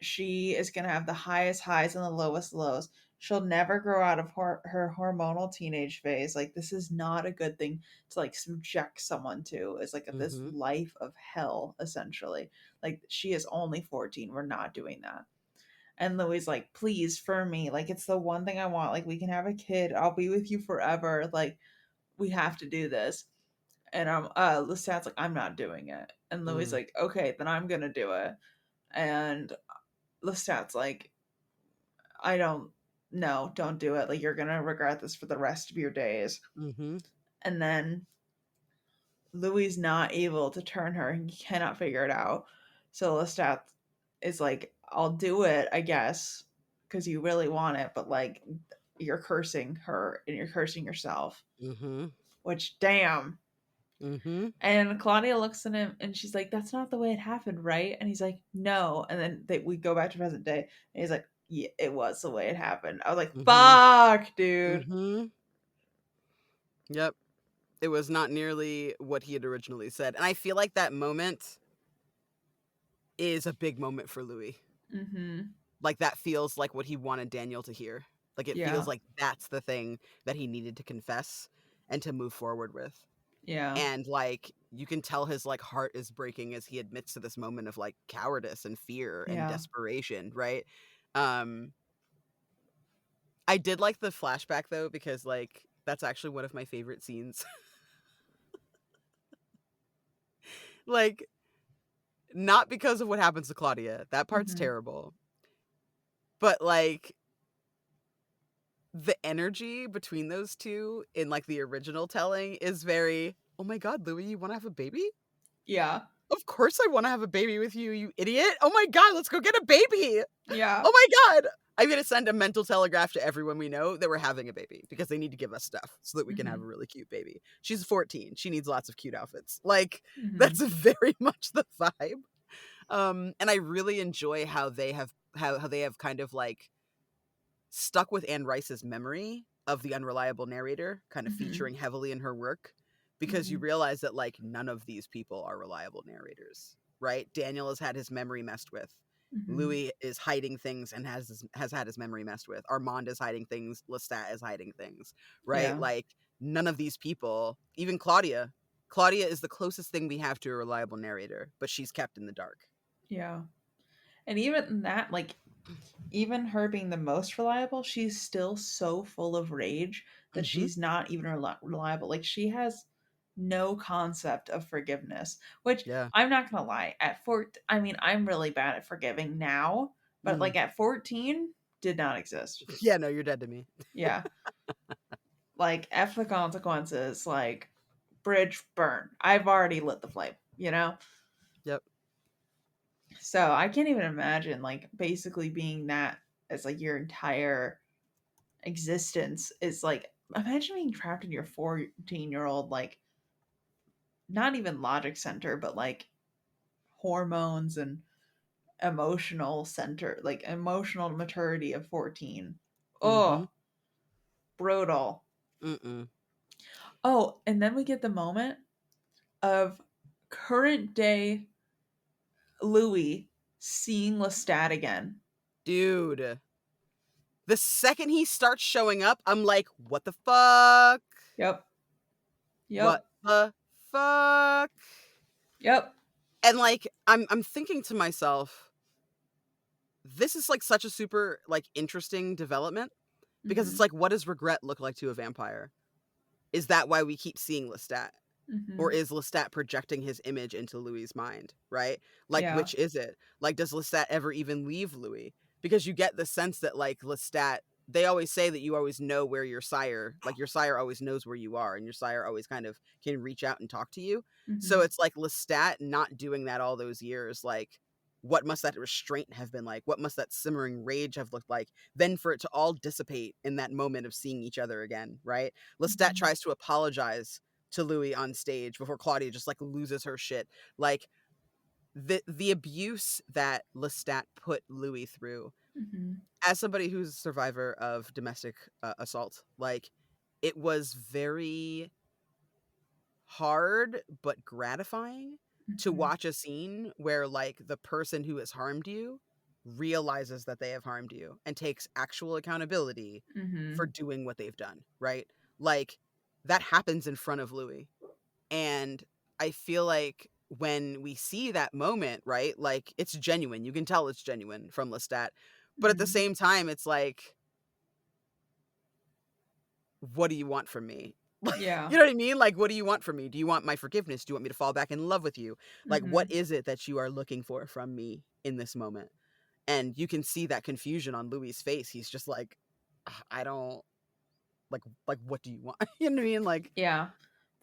Speaker 1: she is going to have the highest highs and the lowest lows. She'll never grow out of her hormonal teenage phase. Like, this is not a good thing to like subject someone to. It's like this
Speaker 2: Mhm.
Speaker 1: life of hell, essentially. Like, she is only 14. We're not doing that. And Louis like, please, for me, like, it's the one thing I want. Like, we can have a kid. I'll be with you forever. Like, we have to do this. And Lestat's like, I'm not doing it. And Louis
Speaker 2: Mm.
Speaker 1: like, okay, then I'm gonna do it. And Lestat's like, I don't, no, don't do it. Like, you're gonna regret this for the rest of your days.
Speaker 2: Mhm.
Speaker 1: And then Louis not able to turn her. He cannot figure it out. So Lestat is like, I'll do it, I guess, because you really want it, but like, you're cursing her and you're cursing yourself.
Speaker 2: Mhm.
Speaker 1: Which, damn.
Speaker 2: Mhm.
Speaker 1: And Claudia looks at him and she's like, that's not the way it happened, right? And he's like, no. And then we go back to present day and he's like, yeah, it was the way it happened. I was like,
Speaker 2: Mhm.
Speaker 1: fuck, dude.
Speaker 2: Mhm. Yep. It was not nearly what he had originally said. And I feel like that moment is a big moment for Louis.
Speaker 1: Mm-hmm.
Speaker 2: Like that feels like what he wanted Daniel to hear. Like it feels
Speaker 1: Yeah.
Speaker 2: like that's the thing that he needed to confess and to move forward with.
Speaker 1: Yeah.
Speaker 2: And like you can tell his like heart is breaking as he admits to this moment of like cowardice and fear and
Speaker 1: Yeah.
Speaker 2: desperation, right? Um I did like the flashback though because like that's actually one of my favorite scenes. Like not because of what happens to Claudia. That part's
Speaker 1: Mm-hmm.
Speaker 2: terrible. But like the energy between those two in like the original telling is very, "Oh my god, Louis, you want to have a baby?
Speaker 1: Yeah.
Speaker 2: Of course I want to have a baby with you, you idiot. Oh my god, let's go get a baby.
Speaker 1: Yeah.
Speaker 2: Oh my god." I'm going to send a mental telegraph to everyone we know that we're having a baby because they need to give us stuff so that we can have
Speaker 1: Mm-hmm.
Speaker 2: a really cute baby. She's 14. She needs lots of cute outfits. Like
Speaker 1: Mm-hmm.
Speaker 2: that's very much the vibe. And I really enjoy how they have how they have kind of like stuck with Anne Rice's memory of the unreliable narrator, kind of
Speaker 1: Mm-hmm.
Speaker 2: featuring heavily in her work, because you
Speaker 1: Mm-hmm.
Speaker 2: realize that like none of these people are reliable narrators, right? Daniel has had his memory messed with.
Speaker 1: Mm-hmm.
Speaker 2: Louis is hiding things and has had his memory messed with. Armand is hiding things. Lestat is hiding things, right?
Speaker 1: Yeah.
Speaker 2: Like none of these people, even Claudia. Claudia is the closest thing we have to a reliable narrator, but she's kept in the dark.
Speaker 1: Yeah. And even that, like, even her being the most reliable, she's still so full of rage that
Speaker 2: Mm-hmm.
Speaker 1: she's not even reliable. Like, she has no concept of forgiveness, which
Speaker 2: Yeah.
Speaker 1: I'm not gonna lie. I mean, I'm really bad at forgiving now, but
Speaker 2: Mm.
Speaker 1: like at 14, did not exist.
Speaker 2: Yeah. No, you're dead to me.
Speaker 1: Yeah, like F the consequences. Like, bridge burn. I've already lit the flame. You know.
Speaker 2: Yep.
Speaker 1: So I can't even imagine like basically being that as like your entire existence is like, imagine being trapped in your 14-year-old like, not even logic center, but like hormones and emotional center, like emotional maturity of 14.
Speaker 2: Mm-hmm.
Speaker 1: Oh, brutal.
Speaker 2: Mm-mm.
Speaker 1: Oh, and then we get the moment of current day Louis seeing Lestat again.
Speaker 2: Dude. The second he starts showing up, I'm like, what the fuck?
Speaker 1: Yep.
Speaker 2: What
Speaker 1: Yep.
Speaker 2: the fuck?
Speaker 1: Yep.
Speaker 2: And like I'm thinking to myself, this is like such a super like interesting development because it's
Speaker 1: Mhm.
Speaker 2: like, what does regret look like to a vampire? Is that why we keep seeing Lestat? Or
Speaker 1: Mhm.
Speaker 2: is Lestat projecting his image into Louis's mind, right? Like,
Speaker 1: Yeah.
Speaker 2: which is it? Like, does Lestat ever even leave Louis? Because you get the sense that, like, Lestat, they always say that you always know where your sire always knows where you are, and your sire always kind of can reach out and talk to you. So
Speaker 1: Mhm.
Speaker 2: it's like Lestat not doing that all those years, like, what must that restraint have been like? What must that simmering rage have looked like? Then for it to all dissipate in that moment of seeing each other again, right? Lestat
Speaker 1: Mhm.
Speaker 2: tries to apologize to Louis on stage before Claudia just like loses her shit. Like the abuse that Lestat put Louis through
Speaker 1: Mhm.
Speaker 2: as somebody who's a survivor of domestic assault, like it was very hard but gratifying to
Speaker 1: Mhm.
Speaker 2: watch a scene where like the person who has harmed you realizes that they have harmed you and takes actual accountability for
Speaker 1: Mhm.
Speaker 2: doing what they've done, right? Like that happens in front of Louis. And I feel like when we see that moment, right? Like it's genuine. You can tell it's genuine from Lestat. But at the
Speaker 1: Mhm.
Speaker 2: same time, it's like, what do you want from me? Like,
Speaker 1: Yeah.
Speaker 2: you know what I mean? Like, what do you want from me? Do you want my forgiveness? Do you want me to fall back in love with you? Like, what
Speaker 1: Mhm.
Speaker 2: is it that you are looking for from me in this moment? And you can see that confusion on Louis's face. He's just like, "Ugh, I don't like what do you want?" You know what I mean? Like,
Speaker 1: Yeah.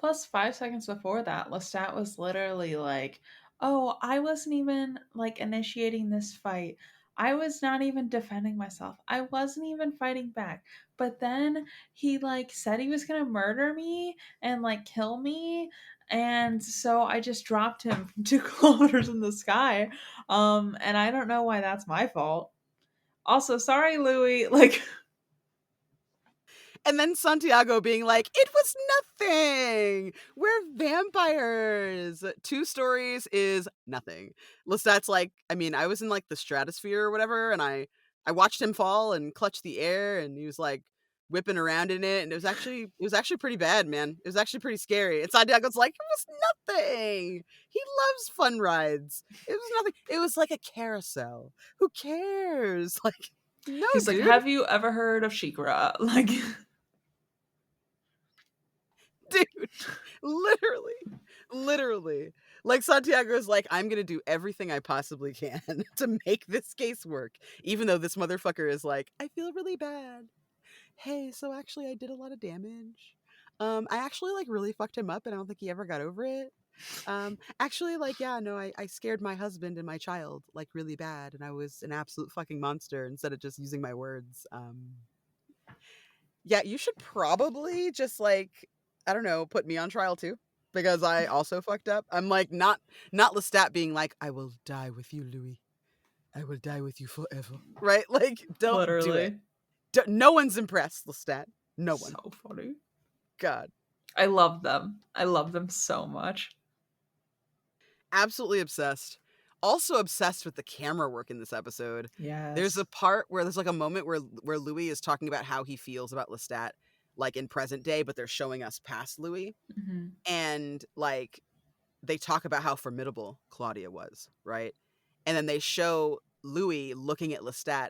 Speaker 1: Plus, 5 seconds before that, Lestat was literally like, "Oh, I wasn't even like initiating this fight. I was not even defending myself. I wasn't even fighting back." But then he like said he was gonna murder me and like kill me, and so I just dropped him from 2 kilometers in the sky. And I don't know why that's my fault. Also, sorry, Louis. Like,
Speaker 2: and then Santiago being like, "It was nothing. We're vampires." 2 stories is nothing. Lestat's like, I mean, I was in like the stratosphere or whatever, and I watched him fall and clutch the air, and he was like whipping around in it, and it was actually pretty bad, man. It was actually pretty scary. And Santiago's like, "It was nothing. He loves fun rides. It was nothing. It was like a carousel. Who cares?" Like, no,
Speaker 1: he's like,
Speaker 2: dude.
Speaker 1: "Have you ever heard of Shikra?" Like,
Speaker 2: Dude, literally, literally. Like Santiago's like, I'm gonna do everything I possibly can to make this case work, even though this motherfucker is like, I feel really bad. Hey, so actually, I did a lot of damage. I actually like really fucked him up, and I don't think he ever got over it. Actually, like, yeah, no, I scared my husband and my child like really bad, and I was an absolute fucking monster instead of just using my words. Yeah, you should probably just like, I don't know, put me on trial too because I also fucked up. I'm like not Lestat being like, I will die with you, Louis. I will die with you forever. Right? Like, don't do it.
Speaker 1: literally.
Speaker 2: No one's impressed, Lestat. No one.
Speaker 1: So funny.
Speaker 2: God.
Speaker 1: I love them. I love them so much.
Speaker 2: Absolutely obsessed. Also obsessed with the camera work in this episode. There's a
Speaker 1: Yes.
Speaker 2: part where there's like a moment where Louis is talking about how he feels about Lestat, like in present day, but they're showing us past Louis.
Speaker 1: Hmm.
Speaker 2: And like they talk about how formidable Claudia was, right? And then they show Louis looking at Lestat,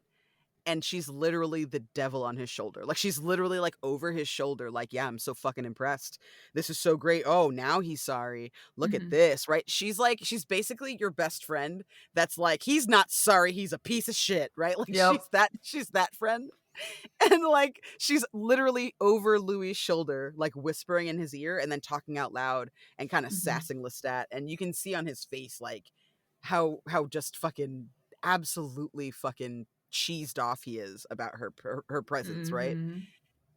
Speaker 2: and she's literally the devil on his shoulder. Like she's literally like over his shoulder, like, yeah, I'm so fucking impressed. This is so great. Oh, now he's sorry. Look at
Speaker 1: Hmm.
Speaker 2: this, right? She's basically your best friend that's like, he's not sorry, he's a piece of shit, right? Like
Speaker 1: Yep.
Speaker 2: she's that friend. And like she's literally over Louis' shoulder, like whispering in his ear and then talking out loud and kind of
Speaker 1: Hmm.
Speaker 2: sassing Lestat. And you can see on his face like how just fucking absolutely fucking cheesed off he is about her presence, right?
Speaker 1: Hmm.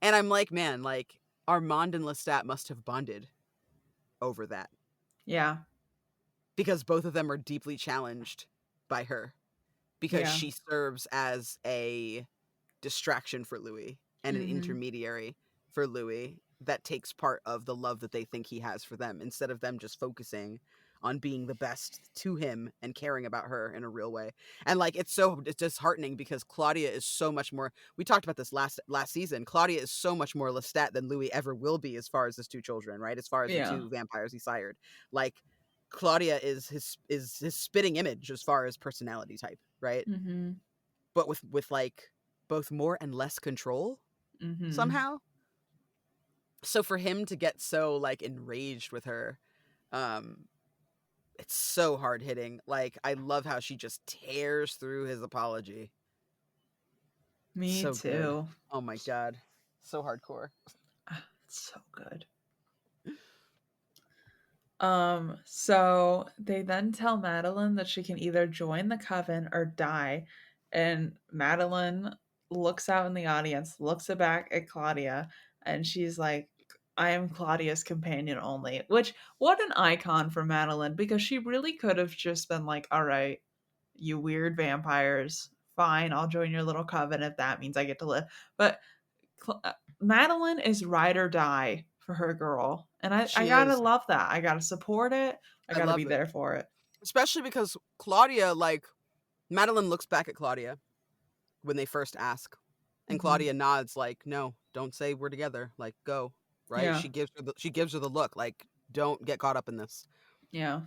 Speaker 2: And I'm like, man, like Armand and Lestat must have bonded over that
Speaker 1: Yeah.
Speaker 2: because both of them are deeply challenged by her. because
Speaker 1: Yeah.
Speaker 2: she serves as a distraction for Louis and an
Speaker 1: Mhm.
Speaker 2: intermediary for Louis that takes part of the love that they think he has for them, instead of them just focusing on being the best to him and caring about her in a real way. And like it's disheartening because Claudia is so much more, we talked about this last season, Claudia is so much more Lestat than Louis ever will be as far as his two children, right? As far as the
Speaker 1: Yeah.
Speaker 2: two vampires he sired. Like Claudia is his spitting image as far as personality type, right?
Speaker 1: Mhm.
Speaker 2: But with like both more and less control
Speaker 1: Mhm.
Speaker 2: somehow. So for him to get so like enraged with her, um it's so hard hitting. Like I love how she just tears through his apology.
Speaker 1: Me
Speaker 2: So good.
Speaker 1: too.
Speaker 2: Oh my god. So hardcore.
Speaker 1: Ah, it's so good. So they then tell Madeline that she can either join the coven or die. And Madeline looks out in the audience, looks back at Claudia, and she's like, I am Claudia's companion only. Which, what an icon for Madeline, because she really could have just been like, all right, you weird vampires, fine, I'll join your little coven if that means I get to live. But Madeline is ride or die for her girl. And I
Speaker 2: She
Speaker 1: gotta
Speaker 2: is.
Speaker 1: love that. I gotta support it. I
Speaker 2: I
Speaker 1: gotta be
Speaker 2: love it.
Speaker 1: there for it.
Speaker 2: Especially because Claudia, like, Madeline looks back at Claudia when they first ask, and
Speaker 1: Hmm.
Speaker 2: Claudia nods like, "No, don't say we're together. Like, go." Right?
Speaker 1: Yeah.
Speaker 2: She gives her the look like, "Don't get caught up in this."
Speaker 1: Yeah.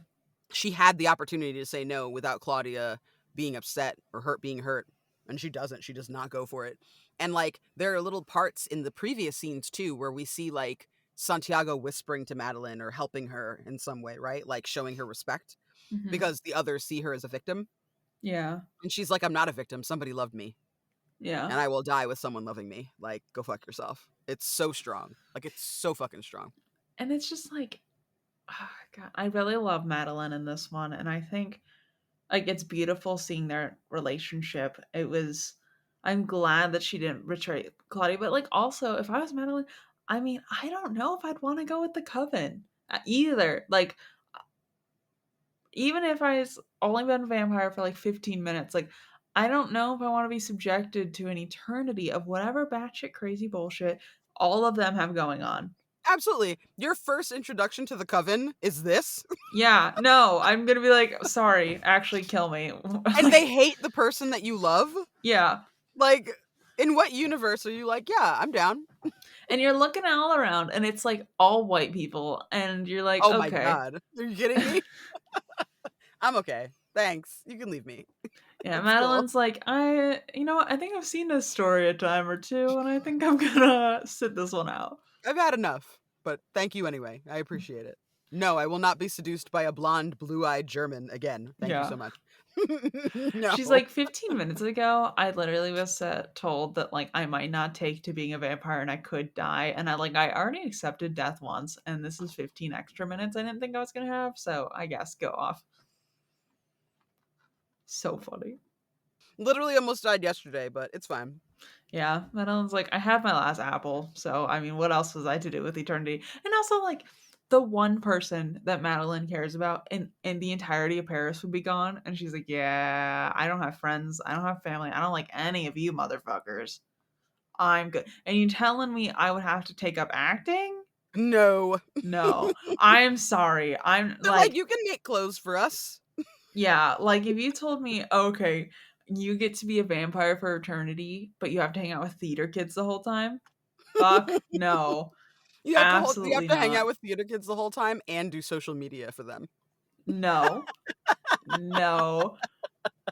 Speaker 2: She had the opportunity to say no without Claudia being upset or being hurt, and she doesn't. She does not go for it. And like there are little parts in the previous scenes too where we see like Santiago whispering to Madeline or helping her in some way, right? Like showing her respect
Speaker 1: Hmm.
Speaker 2: because the others see her as a victim.
Speaker 1: Yeah.
Speaker 2: And she's like, I'm not a victim. Somebody loved me,
Speaker 1: Yeah.
Speaker 2: and I will die with someone loving me. Like, go fuck yourself. It's so strong. Like, it's so fucking strong.
Speaker 1: And it's just like, oh, God, I really love Madeline in this one. And I think like it's beautiful seeing their relationship. I'm glad that she didn't betray Claudia, but like also if I was Madeline, I mean, I don't know if I'd want to go with the coven either. Like even if only been a vampire for like 15 minutes, like I don't know if I want to be subjected to an eternity of whatever batshit crazy bullshit all of them have going on.
Speaker 2: Absolutely. Your first introduction to the coven is this.
Speaker 1: Yeah, no, I'm gonna be like, sorry, actually kill me.
Speaker 2: And they
Speaker 1: Like,
Speaker 2: hate the person that you love.
Speaker 1: yeah.
Speaker 2: Like, in what universe are you like, yeah, I'm down?
Speaker 1: And you're looking all around and it's like all white people and you're like,
Speaker 2: Oh my
Speaker 1: okay.
Speaker 2: god. Are you kidding me? I'm okay. Thanks. You can leave me.
Speaker 1: Yeah,
Speaker 2: It's cool.
Speaker 1: Madeline's like, you know what, I think I've seen this story a time or two and I think I'm gonna sit this one out.
Speaker 2: I've had enough, but thank you anyway. I appreciate it. No, I will not be seduced by a blonde, blue-eyed German again. Thank you
Speaker 1: Yeah.
Speaker 2: so much. No.
Speaker 1: She's like 15 minutes ago, I literally was told that like I might not take to being a vampire and I could die. And I already accepted death once, and this is 15 extra minutes I didn't think I was gonna have. So I guess go off. So funny.
Speaker 2: Literally almost died yesterday, but it's fine.
Speaker 1: Yeah, Madeline's like, I had my last apple, so I mean, what else was I to do with eternity? And also, like, the one person that Madeline cares about in the entirety of Paris would be gone, and she's like, yeah, I don't have friends, I don't have family, I don't like any of you motherfuckers. I'm good. And you telling me I would have to take up acting?
Speaker 2: No.
Speaker 1: No, I'm sorry. I'm
Speaker 2: They're like,
Speaker 1: like,
Speaker 2: you can make clothes for us.
Speaker 1: yeah, like if you told me, okay, you get to be a vampire for eternity, but you have to hang out with theater kids the whole time. Fuck no.
Speaker 2: You have
Speaker 1: Absolutely
Speaker 2: to hang out
Speaker 1: not.
Speaker 2: with theater kids the whole time and do social media for them.
Speaker 1: No. No.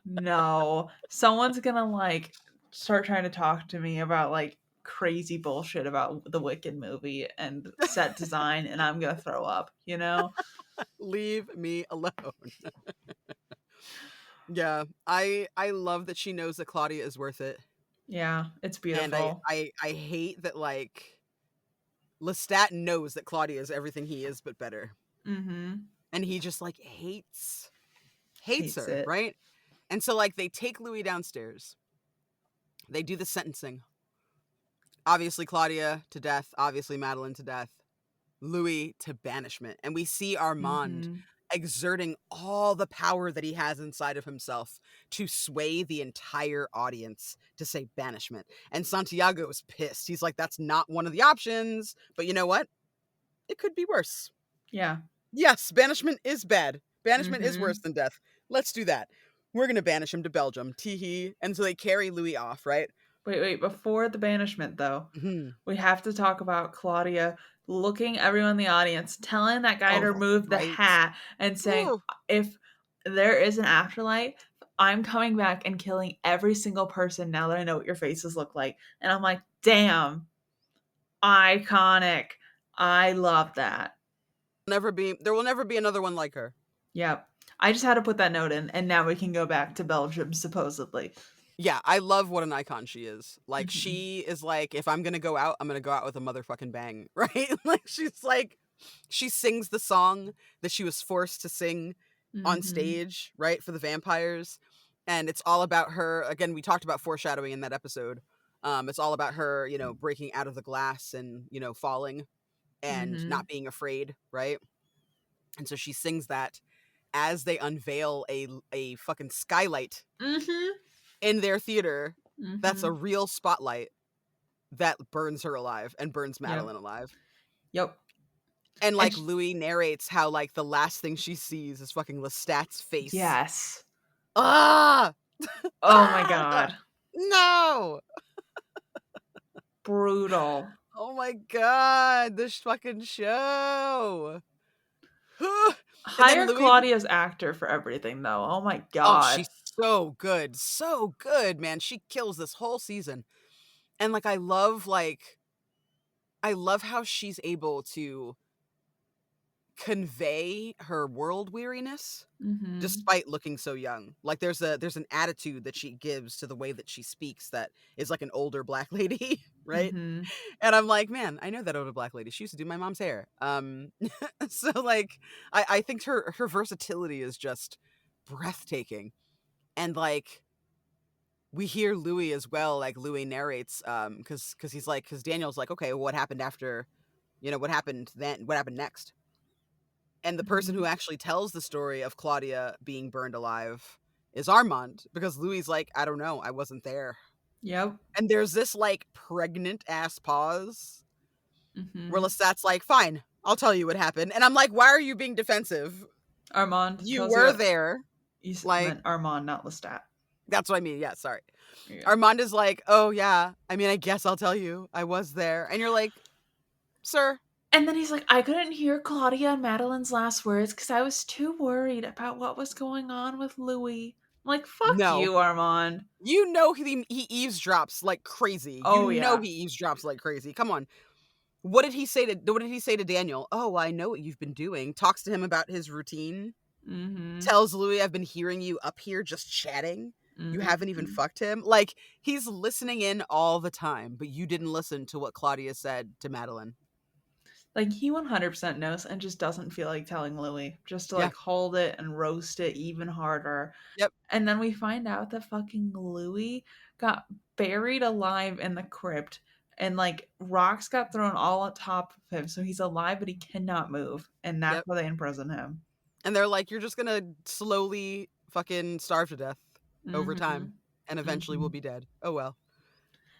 Speaker 1: No. Someone's gonna like start trying to talk to me about like crazy bullshit about the Wicked movie and set design and I'm gonna throw up, you know?
Speaker 2: Leave me alone. Yeah, I love that she knows that Claudia is worth it.
Speaker 1: Yeah, it's
Speaker 2: And
Speaker 1: beautiful.
Speaker 2: I hate that like Lestat knows that Claudia is everything he is but better.
Speaker 1: Mhm.
Speaker 2: And he just like hates
Speaker 1: Hates
Speaker 2: her,
Speaker 1: it.
Speaker 2: right? And so like they take Louis downstairs. They do the sentencing. Obviously Claudia to death, obviously Madeline to death, Louis to banishment. And we see Armand.
Speaker 1: Mhm.
Speaker 2: exerting all the power that he has inside of himself to sway the entire audience to say banishment. And Santiago is pissed. He's like, that's not one of the options. But you know what? It could be worse.
Speaker 1: Yeah.
Speaker 2: Yes, banishment is bad. Banishment is worse
Speaker 1: Mm-hmm.
Speaker 2: than death. Let's do that. We're going to banish him to Belgium. Teehee. And so they carry Louis off, right?
Speaker 1: Wait. Before the banishment, though,
Speaker 2: Mhm.
Speaker 1: we have to talk about Claudia looking everyone in the audience, telling that guy
Speaker 2: Oh,
Speaker 1: to
Speaker 2: that's
Speaker 1: remove the
Speaker 2: right.
Speaker 1: hat, and saying,
Speaker 2: Ooh.
Speaker 1: if there is an afterlife, I'm coming back and killing every single person now that I know what your faces look like. And I'm like, damn, iconic. I love that.
Speaker 2: There will never be another one like her.
Speaker 1: Yep. I just had to put that note in, and now we can go back to Belgium, supposedly.
Speaker 2: Yeah, I love what an icon she is. Like,
Speaker 1: Mm-hmm.
Speaker 2: she is like, if I'm gonna go out, I'm gonna go out with a motherfucking bang, right? Like, she's like, she sings the song that she was forced to sing on
Speaker 1: Mm-hmm.
Speaker 2: stage, right, for the vampires. And it's all about her. Again, we talked about foreshadowing in that episode. It's all about her, breaking out of the glass and, falling and
Speaker 1: Mm-hmm.
Speaker 2: not being afraid, right? And so she sings that as they unveil a fucking skylight
Speaker 1: Mm-hmm.
Speaker 2: in their theater. That's a
Speaker 1: Mm-hmm.
Speaker 2: real spotlight that burns her alive and burns
Speaker 1: Yep.
Speaker 2: Madeline alive.
Speaker 1: Yep.
Speaker 2: And
Speaker 1: And
Speaker 2: like Louis narrates how like the last thing she sees is fucking Lestat's face.
Speaker 1: yes.
Speaker 2: Ah!
Speaker 1: Oh my
Speaker 2: Ah!
Speaker 1: god.
Speaker 2: No!
Speaker 1: Brutal.
Speaker 2: Oh my god, this fucking show. And then
Speaker 1: Hire
Speaker 2: Louis,
Speaker 1: Claudia's actor for everything, though. Oh my
Speaker 2: oh,
Speaker 1: god.
Speaker 2: she's so good. So good, man. She kills this whole season. And I love how she's able to convey her world weariness
Speaker 1: Mm-hmm.
Speaker 2: despite looking so young. Like there's an attitude that she gives to the way that she speaks that is like an older black lady, right?
Speaker 1: Mm-hmm.
Speaker 2: And I'm like, man, I know that older black lady. She used to do my mom's hair. So like I think her versatility is just breathtaking. And like we hear Louis as well, like Louis narrates cuz he's like cuz Daniel's like, okay, well, what happened after, what happened then? What happened next? And the person
Speaker 1: Mm-hmm.
Speaker 2: who actually tells the story of Claudia being burned alive is Armand, because Louis like, I don't know, I wasn't there.
Speaker 1: Yep.
Speaker 2: And there's this like pregnant ass pause where
Speaker 1: Mm-hmm.
Speaker 2: Lestat's like, fine, I'll tell you what happened. And I'm like, why are you being defensive?
Speaker 1: Armand
Speaker 2: You
Speaker 1: tells you
Speaker 2: were
Speaker 1: what
Speaker 2: there.
Speaker 1: you
Speaker 2: Like,
Speaker 1: meant Armand, not Lestat.
Speaker 2: that's what I mean. Yeah, sorry.
Speaker 1: Yeah.
Speaker 2: Armand is like, oh yeah, I mean, I guess I'll tell you. I was there. And you're like, sir,
Speaker 1: And then he's like, I couldn't hear Claudia and Madeline's last words because I was too worried about what was going on with Louis. I'm like, fuck
Speaker 2: no.
Speaker 1: you, Armand.
Speaker 2: He eavesdrops like crazy.
Speaker 1: Oh yeah.
Speaker 2: He eavesdrops like crazy. Come on. What did he say to Daniel? Oh, I know what you've been doing. Talks to him about his routine.
Speaker 1: Mm-hmm.
Speaker 2: Tells Louis, I've been hearing you up here just chatting. You haven't even
Speaker 1: Mm-hmm.
Speaker 2: fucked him. Like, he's listening in all the time, but you didn't listen to what Claudia said to Madeline.
Speaker 1: Like he 100% knows and just doesn't feel like telling Louis, just to
Speaker 2: Yeah.
Speaker 1: like hold it and roast it even harder.
Speaker 2: Yep.
Speaker 1: And then we find out that fucking Louis got buried alive in the crypt and like rocks got thrown all on top of him. So he's alive, but he cannot move. And that's
Speaker 2: Yep.
Speaker 1: why they imprison him.
Speaker 2: And they're like, you're just gonna slowly fucking starve to death over
Speaker 1: Mm-hmm.
Speaker 2: time. And eventually
Speaker 1: Mm-hmm.
Speaker 2: we'll be dead. Oh well.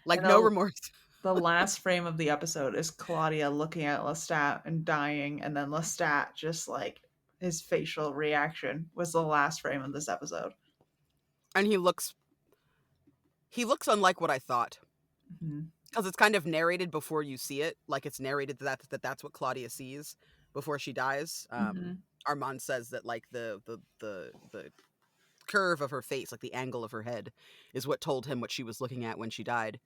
Speaker 2: Like,
Speaker 1: And
Speaker 2: no remorse.
Speaker 1: the last frame of the episode is Claudia looking at Lestat and dying, and then Lestat just like his facial reaction was the last frame of this episode.
Speaker 2: And he looks unlike what I thought.
Speaker 1: Mm-hmm.
Speaker 2: Because it's kind of narrated before you see it. Like, it's narrated that's what Claudia sees before she dies.
Speaker 1: Mm-hmm.
Speaker 2: Armand says that like the curve of her face, like the angle of her head, is what told him what she was looking at when she died.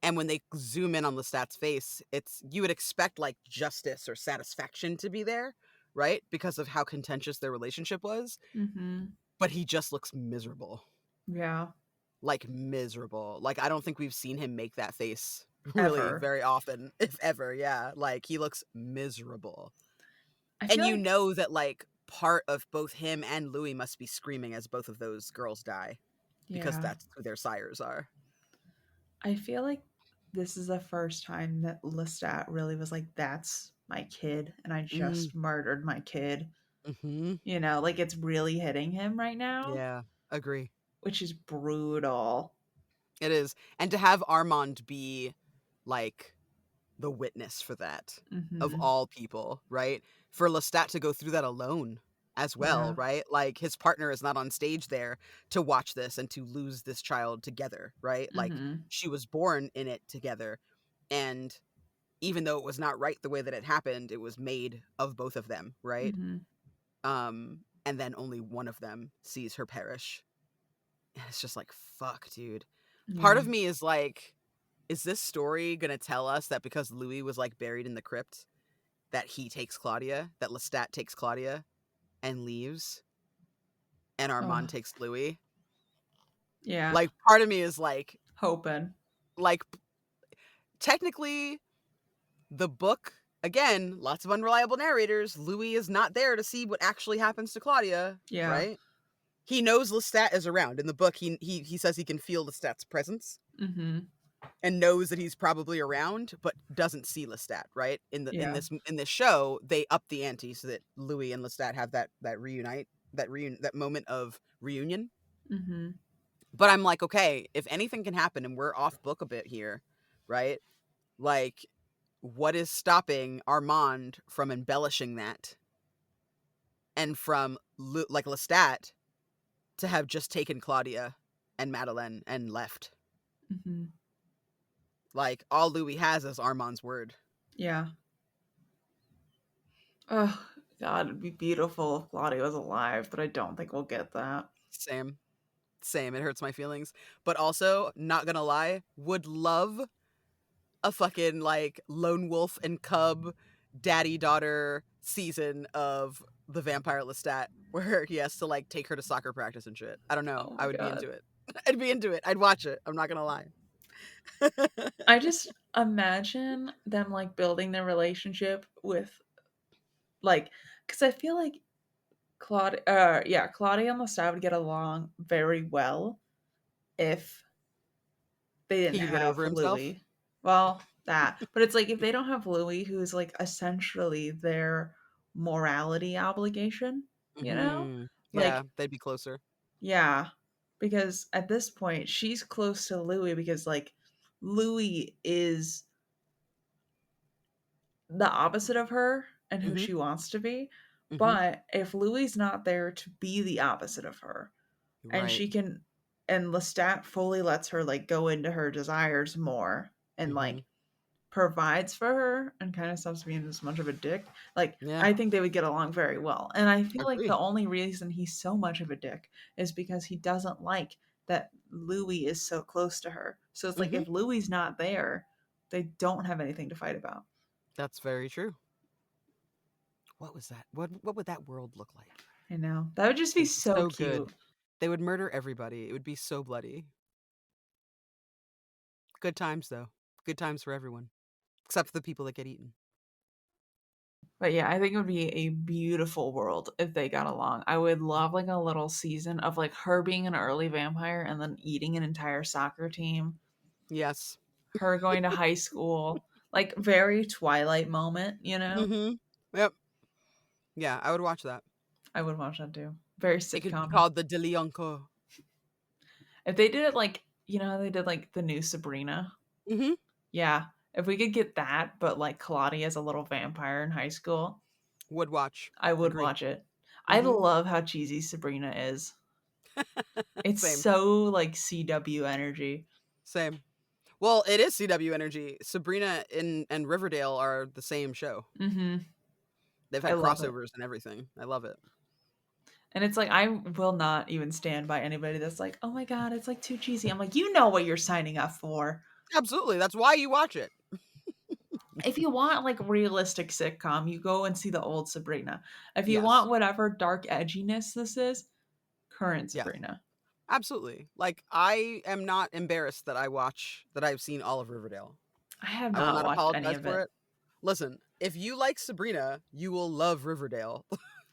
Speaker 2: And when they zoom in on Lestat's face, you would expect like justice or satisfaction to be there, right? Because of how contentious their relationship was.
Speaker 1: Mm-hmm.
Speaker 2: But he just looks miserable.
Speaker 1: Yeah.
Speaker 2: Like, miserable. Like, I don't think we've seen him make that face really
Speaker 1: Ever.
Speaker 2: very often, if ever. Yeah, like, he looks miserable.
Speaker 1: I
Speaker 2: And
Speaker 1: feel
Speaker 2: you
Speaker 1: like
Speaker 2: know that like part of both him and Louis must be screaming as both of those girls die, because
Speaker 1: yeah.
Speaker 2: that's who their sires are.
Speaker 1: I feel like this is the first time that Lestat really was like, that's my kid, and I
Speaker 2: Mm,
Speaker 1: just murdered my kid.
Speaker 2: Mhm.
Speaker 1: You know, like it's really hitting him right now,
Speaker 2: Yeah, agree.
Speaker 1: which is brutal.
Speaker 2: It is. And to have Armand be like the witness for that of
Speaker 1: Mhm.
Speaker 2: all people, right? For Lestat to go through that alone as well,
Speaker 1: Yeah.
Speaker 2: right? Like his partner is not on stage there to watch this and to lose this child together, right? Like
Speaker 1: Mhm.
Speaker 2: she was born in it together. And even though it was not right the way that it happened, it was made of both of them, right?
Speaker 1: Mhm.
Speaker 2: And then only one of them sees her perish. And it's just like, fuck, dude. Part
Speaker 1: Yeah.
Speaker 2: of me is like, is this story gonna tell us that because Louis was like buried in the crypt, that he takes Claudia, that Lestat takes Claudia and leaves, and Armand
Speaker 1: Oh,
Speaker 2: takes Louis?
Speaker 1: yeah.
Speaker 2: Like, part of me is
Speaker 1: Hoping.
Speaker 2: like technically, the book again, lots of unreliable narrators. Louis is not there to see what actually happens to Claudia,
Speaker 1: Yeah.
Speaker 2: right? He knows Lestat is around. In the book, he says he can feel Lestat's presence
Speaker 1: Mhm.
Speaker 2: and knows that he's probably around, but doesn't see Lestat. Right
Speaker 1: Yeah.
Speaker 2: in this show, they up the ante so that Louis and Lestat have that moment of reunion.
Speaker 1: Mhm.
Speaker 2: But I'm like, okay, if anything can happen, and we're off book a bit here, right? Like, what is stopping Armand from embellishing that and from like Lestat to have just taken Claudia and Madeleine and left?
Speaker 1: Mhm.
Speaker 2: Like, all Louis has is Armand's word.
Speaker 1: Yeah. Oh, God, it'd be beautiful if Lottie was alive, but I don't think we'll get that.
Speaker 2: Same. Same. It hurts my feelings. But also, not gonna lie, would love a fucking like lone wolf and cub daddy daughter season of the Vampire Lestat where he has to like take her to soccer practice and shit. I don't know.
Speaker 1: Oh
Speaker 2: I
Speaker 1: my
Speaker 2: would be
Speaker 1: God.
Speaker 2: into it. I'd be into it. I'd watch it. I'm not gonna lie.
Speaker 1: I just imagine them like building their relationship with like, because I feel like Claudia and Lestat would get along very well if they didn't
Speaker 2: He could get
Speaker 1: have
Speaker 2: over himself.
Speaker 1: Louis. Well, that. But it's like if they don't have Louis, who's like essentially their morality obligation, you know?
Speaker 2: Yeah,
Speaker 1: Like,
Speaker 2: they'd be closer.
Speaker 1: yeah. Because at this point, she's close to Louis because like Louis is the opposite of her and who
Speaker 2: Mm-hmm.
Speaker 1: she wants to be.
Speaker 2: Mm-hmm.
Speaker 1: But if Louis not there to be the opposite of her, and
Speaker 2: Right.
Speaker 1: she can, and Lestat fully lets her like go into her desires more and
Speaker 2: Mm-hmm.
Speaker 1: like provides for her and kind of stops being as much of a dick. Like
Speaker 2: Yeah.
Speaker 1: I think they would get along very well. And I feel like the
Speaker 2: Agree.
Speaker 1: only reason he's so much of a dick is because he doesn't like that Louis is so close to her. So it's like
Speaker 2: Mm-hmm.
Speaker 1: if Louis not there, they don't have anything to fight about.
Speaker 2: That's very true. What was that? What would that world look like?
Speaker 1: I know. That would just be
Speaker 2: It'd be
Speaker 1: so
Speaker 2: so good.
Speaker 1: cute.
Speaker 2: They would murder everybody. It would be so bloody. Good times though. Good times for everyone, except for the people that get eaten.
Speaker 1: But yeah, I think it would be a beautiful world if they got along. I would love like a little season of like her being an early vampire and then eating an entire soccer team,
Speaker 2: Yes.
Speaker 1: her going to high school, like very Twilight moment, you know?
Speaker 2: Mm-hmm. Yep. Yeah, I would watch that.
Speaker 1: I would watch that too. Very
Speaker 2: It could be
Speaker 1: sitcom.
Speaker 2: called the Delionco.
Speaker 1: If they did it like, you know how they did like the new Sabrina?
Speaker 2: Mm-hmm.
Speaker 1: Yeah. If we could get that, but like Claudia as a little vampire in high school,
Speaker 2: Would watch.
Speaker 1: I would
Speaker 2: Agree.
Speaker 1: watch it. I
Speaker 2: Mm-hmm.
Speaker 1: love how cheesy Sabrina is. It's
Speaker 2: Same.
Speaker 1: so like CW energy.
Speaker 2: Same. Well, it is CW energy. Sabrina and Riverdale are the same show.
Speaker 1: Mhm.
Speaker 2: They've
Speaker 1: I
Speaker 2: had
Speaker 1: love it.
Speaker 2: crossovers and everything. I love it.
Speaker 1: And it's like I will not even stand by anybody that's like, "Oh my god, it's like too cheesy." I'm like, "You know what you're signing up for."
Speaker 2: Absolutely. That's why you watch it.
Speaker 1: If you want like realistic sitcom, you go and see the old Sabrina. If you
Speaker 2: Yes.
Speaker 1: want whatever dark edginess this is, current
Speaker 2: Yes.
Speaker 1: Sabrina.
Speaker 2: Absolutely. Like, I am not embarrassed that I've seen all of Riverdale.
Speaker 1: I have
Speaker 2: I will
Speaker 1: not
Speaker 2: not
Speaker 1: watched any
Speaker 2: apologize
Speaker 1: of
Speaker 2: for
Speaker 1: it.
Speaker 2: it. Listen, if you like Sabrina, you will love Riverdale.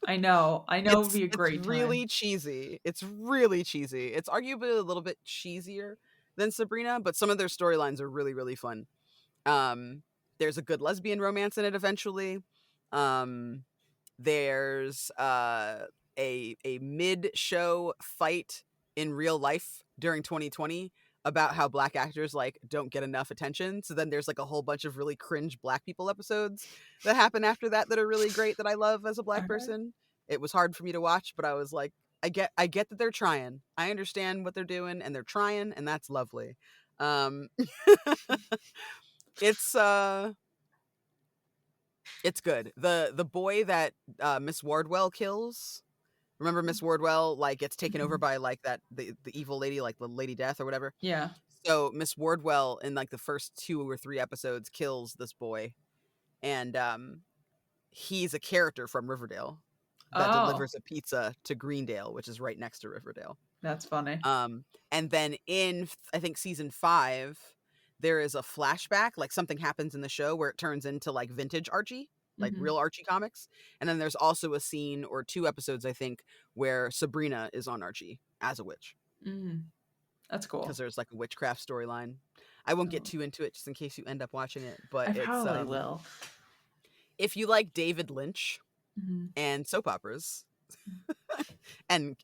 Speaker 1: I know. I know it would be a
Speaker 2: It's
Speaker 1: great time.
Speaker 2: really cheesy. It's really cheesy. It's arguably a little bit cheesier than Sabrina, but some of their storylines are really, really fun. Um, there's a good lesbian romance in it eventually. Um, There's a mid-show fight in real life during 2020 about how black actors like don't get enough attention. So then there's like a whole bunch of really cringe black people episodes that happen after that that are really great that I love as a black
Speaker 1: Okay.
Speaker 2: person. It was hard for me to watch, but I was like, I get that they're trying. I understand what they're doing and they're trying, and that's lovely. Um it's it's good. The boy that Miss Wardwell kills. Remember Miss Wardwell like gets taken over
Speaker 1: Mhm.
Speaker 2: by like the evil lady, like the Lady Death or whatever.
Speaker 1: Yeah.
Speaker 2: So Miss Wardwell in like the first 2 or 3 episodes kills this boy, and he's a character from Riverdale that
Speaker 1: Oh,
Speaker 2: delivers a pizza to Greendale, which is right next to Riverdale.
Speaker 1: that's funny.
Speaker 2: And then in I think season 5, there is a flashback, like something happens in the show where it turns into like vintage Archie, like
Speaker 1: Mhm.
Speaker 2: real Archie comics. And then there's also a scene or 2 episodes, I think, where Sabrina is on Archie as a witch
Speaker 1: Mhm. That's
Speaker 2: because
Speaker 1: cool.
Speaker 2: there's like a witchcraft storyline. I won't get
Speaker 1: Oh,
Speaker 2: too into it just in case you end up watching it, but
Speaker 1: I
Speaker 2: it's
Speaker 1: probably will.
Speaker 2: if you like David Lynch
Speaker 1: Mhm.
Speaker 2: and soap operas and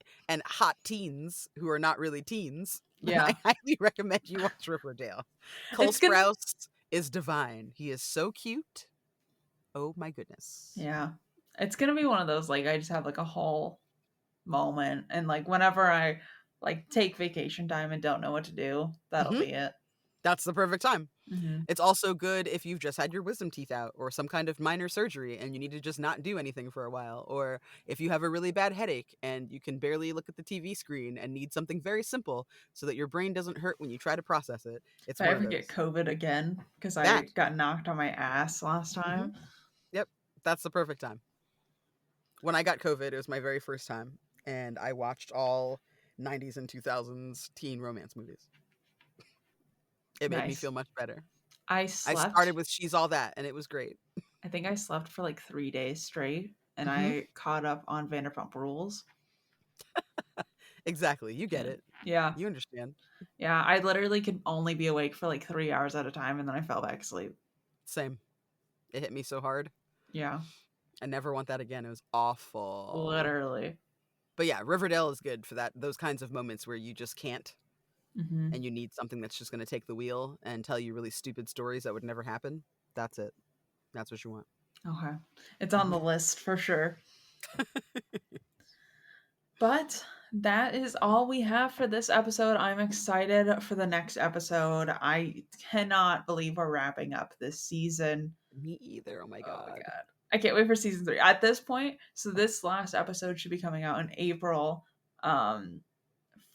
Speaker 2: hot teens who are not really teens, then I
Speaker 1: Yeah.
Speaker 2: highly recommend you watch Riverdale. Cole
Speaker 1: It's gonna
Speaker 2: Sprouse is divine. He is so cute. Oh my goodness.
Speaker 1: Yeah. It's gonna be one of those, like, I just have, like, a whole moment, and, like, whenever I, like, take vacation time and don't know what to do, that'll
Speaker 2: Hmm.
Speaker 1: be it.
Speaker 2: That's the perfect time.
Speaker 1: Mhm.
Speaker 2: It's also good if you've just had your wisdom teeth out or some kind of minor surgery and you need to just not do anything for a while. Or if you have a really bad headache and you can barely look at the TV screen and need something very simple so that your brain doesn't hurt when you try to process it. It's
Speaker 1: If I
Speaker 2: one of
Speaker 1: ever get
Speaker 2: those.
Speaker 1: COVID again, because I
Speaker 2: That.
Speaker 1: got knocked on my ass last
Speaker 2: Hmm.
Speaker 1: time.
Speaker 2: Yep. That's the perfect time. When I got COVID, it was my very first time. And I watched all 90s and 2000s teen romance movies. It made me
Speaker 1: Nice.
Speaker 2: feel much better.
Speaker 1: I
Speaker 2: I started
Speaker 1: slept
Speaker 2: with She's All That, and it was great.
Speaker 1: I think I slept for, like, 3 days straight, and
Speaker 2: Hmm.
Speaker 1: I caught up on Vanderpump Rules.
Speaker 2: Exactly. You get
Speaker 1: Yeah.
Speaker 2: it.
Speaker 1: Yeah.
Speaker 2: You understand.
Speaker 1: Yeah, I literally could only be awake for, like, 3 hours at a time, and then I fell back asleep.
Speaker 2: Same. It hit me so hard.
Speaker 1: Yeah,
Speaker 2: I never want that again. It was awful.
Speaker 1: literally.
Speaker 2: But yeah, Riverdale is good for that. Those kinds of moments where you just can't
Speaker 1: Mhm.
Speaker 2: and you need something that's just going to take the wheel and tell you really stupid stories that would never happen. That's it. That's what you want.
Speaker 1: Okay. It's on
Speaker 2: Hmm.
Speaker 1: the list for sure. But that is all we have for this episode. I'm excited for the next episode. I cannot believe we're wrapping up this season.
Speaker 2: Me either. Oh my
Speaker 1: Oh my
Speaker 2: god.
Speaker 1: god. I can't wait for season 3. At this point, so this last episode should be coming out in April. Um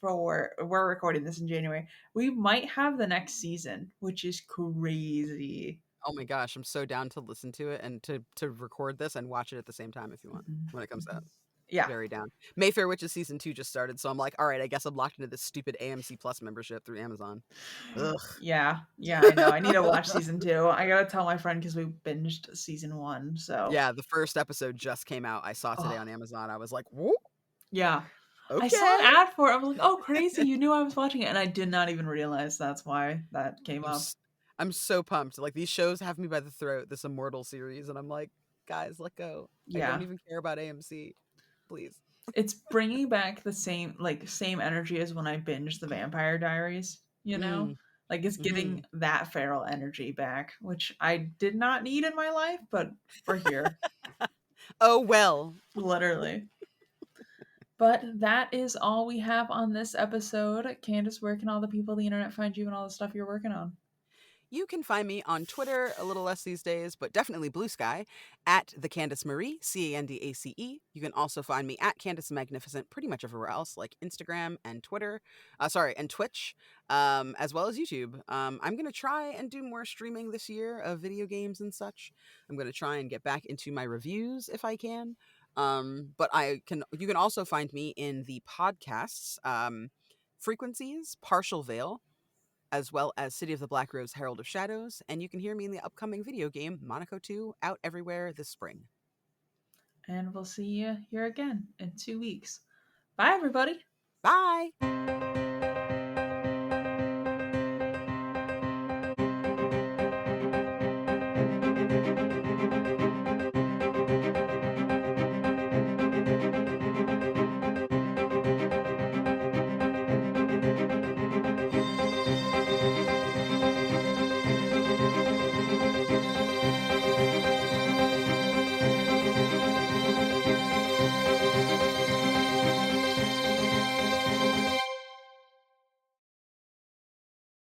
Speaker 1: for we're recording this in January. We might have the next season, which is crazy.
Speaker 2: Oh my gosh, I'm so down to listen to it and to record this and watch it at the same time if you want
Speaker 1: Mhm,
Speaker 2: when it comes
Speaker 1: mhm.
Speaker 2: out.
Speaker 1: Yeah.
Speaker 2: Very down. Mayfair Witches season 2 just started, so I'm like, all right, I guess I'm locked into this stupid AMC Plus membership through Amazon. Ugh.
Speaker 1: Yeah. Yeah, I know. I need to watch season 2. I gotta tell my friend because we binged season 1. So,
Speaker 2: Yeah, the first episode just came out. I saw today
Speaker 1: oh,
Speaker 2: on Amazon. I was like, whoop,
Speaker 1: yeah. I saw an
Speaker 2: okay.
Speaker 1: ad for it. I was like, oh, crazy. You knew I was watching it. And I did not even realize that's why that came
Speaker 2: I'm
Speaker 1: up.
Speaker 2: s- I'm so pumped. Like these shows have me by the throat. This Immortal series, and I'm like, guys, let go. I don't
Speaker 1: Yeah.
Speaker 2: even care about AMC. Please.
Speaker 1: It's bringing back the same energy as when I binged the Vampire Diaries, you know?
Speaker 2: Mm,
Speaker 1: Like it's
Speaker 2: hmm.
Speaker 1: getting that feral energy back, which I did not need in my life, but we're here,
Speaker 2: Oh well.
Speaker 1: literally. But that is all we have on this episode. Candace, where can all the people on the internet find you and all the stuff you're working on?
Speaker 2: You can find me on Twitter, a little less these days, but definitely Blue Sky, at the Candace Marie, Candace. You can also find me at Candace Magnificent pretty much everywhere else, like Instagram and Twitter, and Twitch, as well as YouTube. I'm going to try and do more streaming this year of video games and such. I'm going to try and get back into my reviews if I can. But you can also find me in the podcasts, Frequencies, Partial Veil, as well as City of the Black Rose Herald of Shadows, and you can hear me in the upcoming video game Monaco 2 out everywhere this spring.
Speaker 1: And we'll see you here again in 2 weeks. Bye, everybody.
Speaker 2: Bye!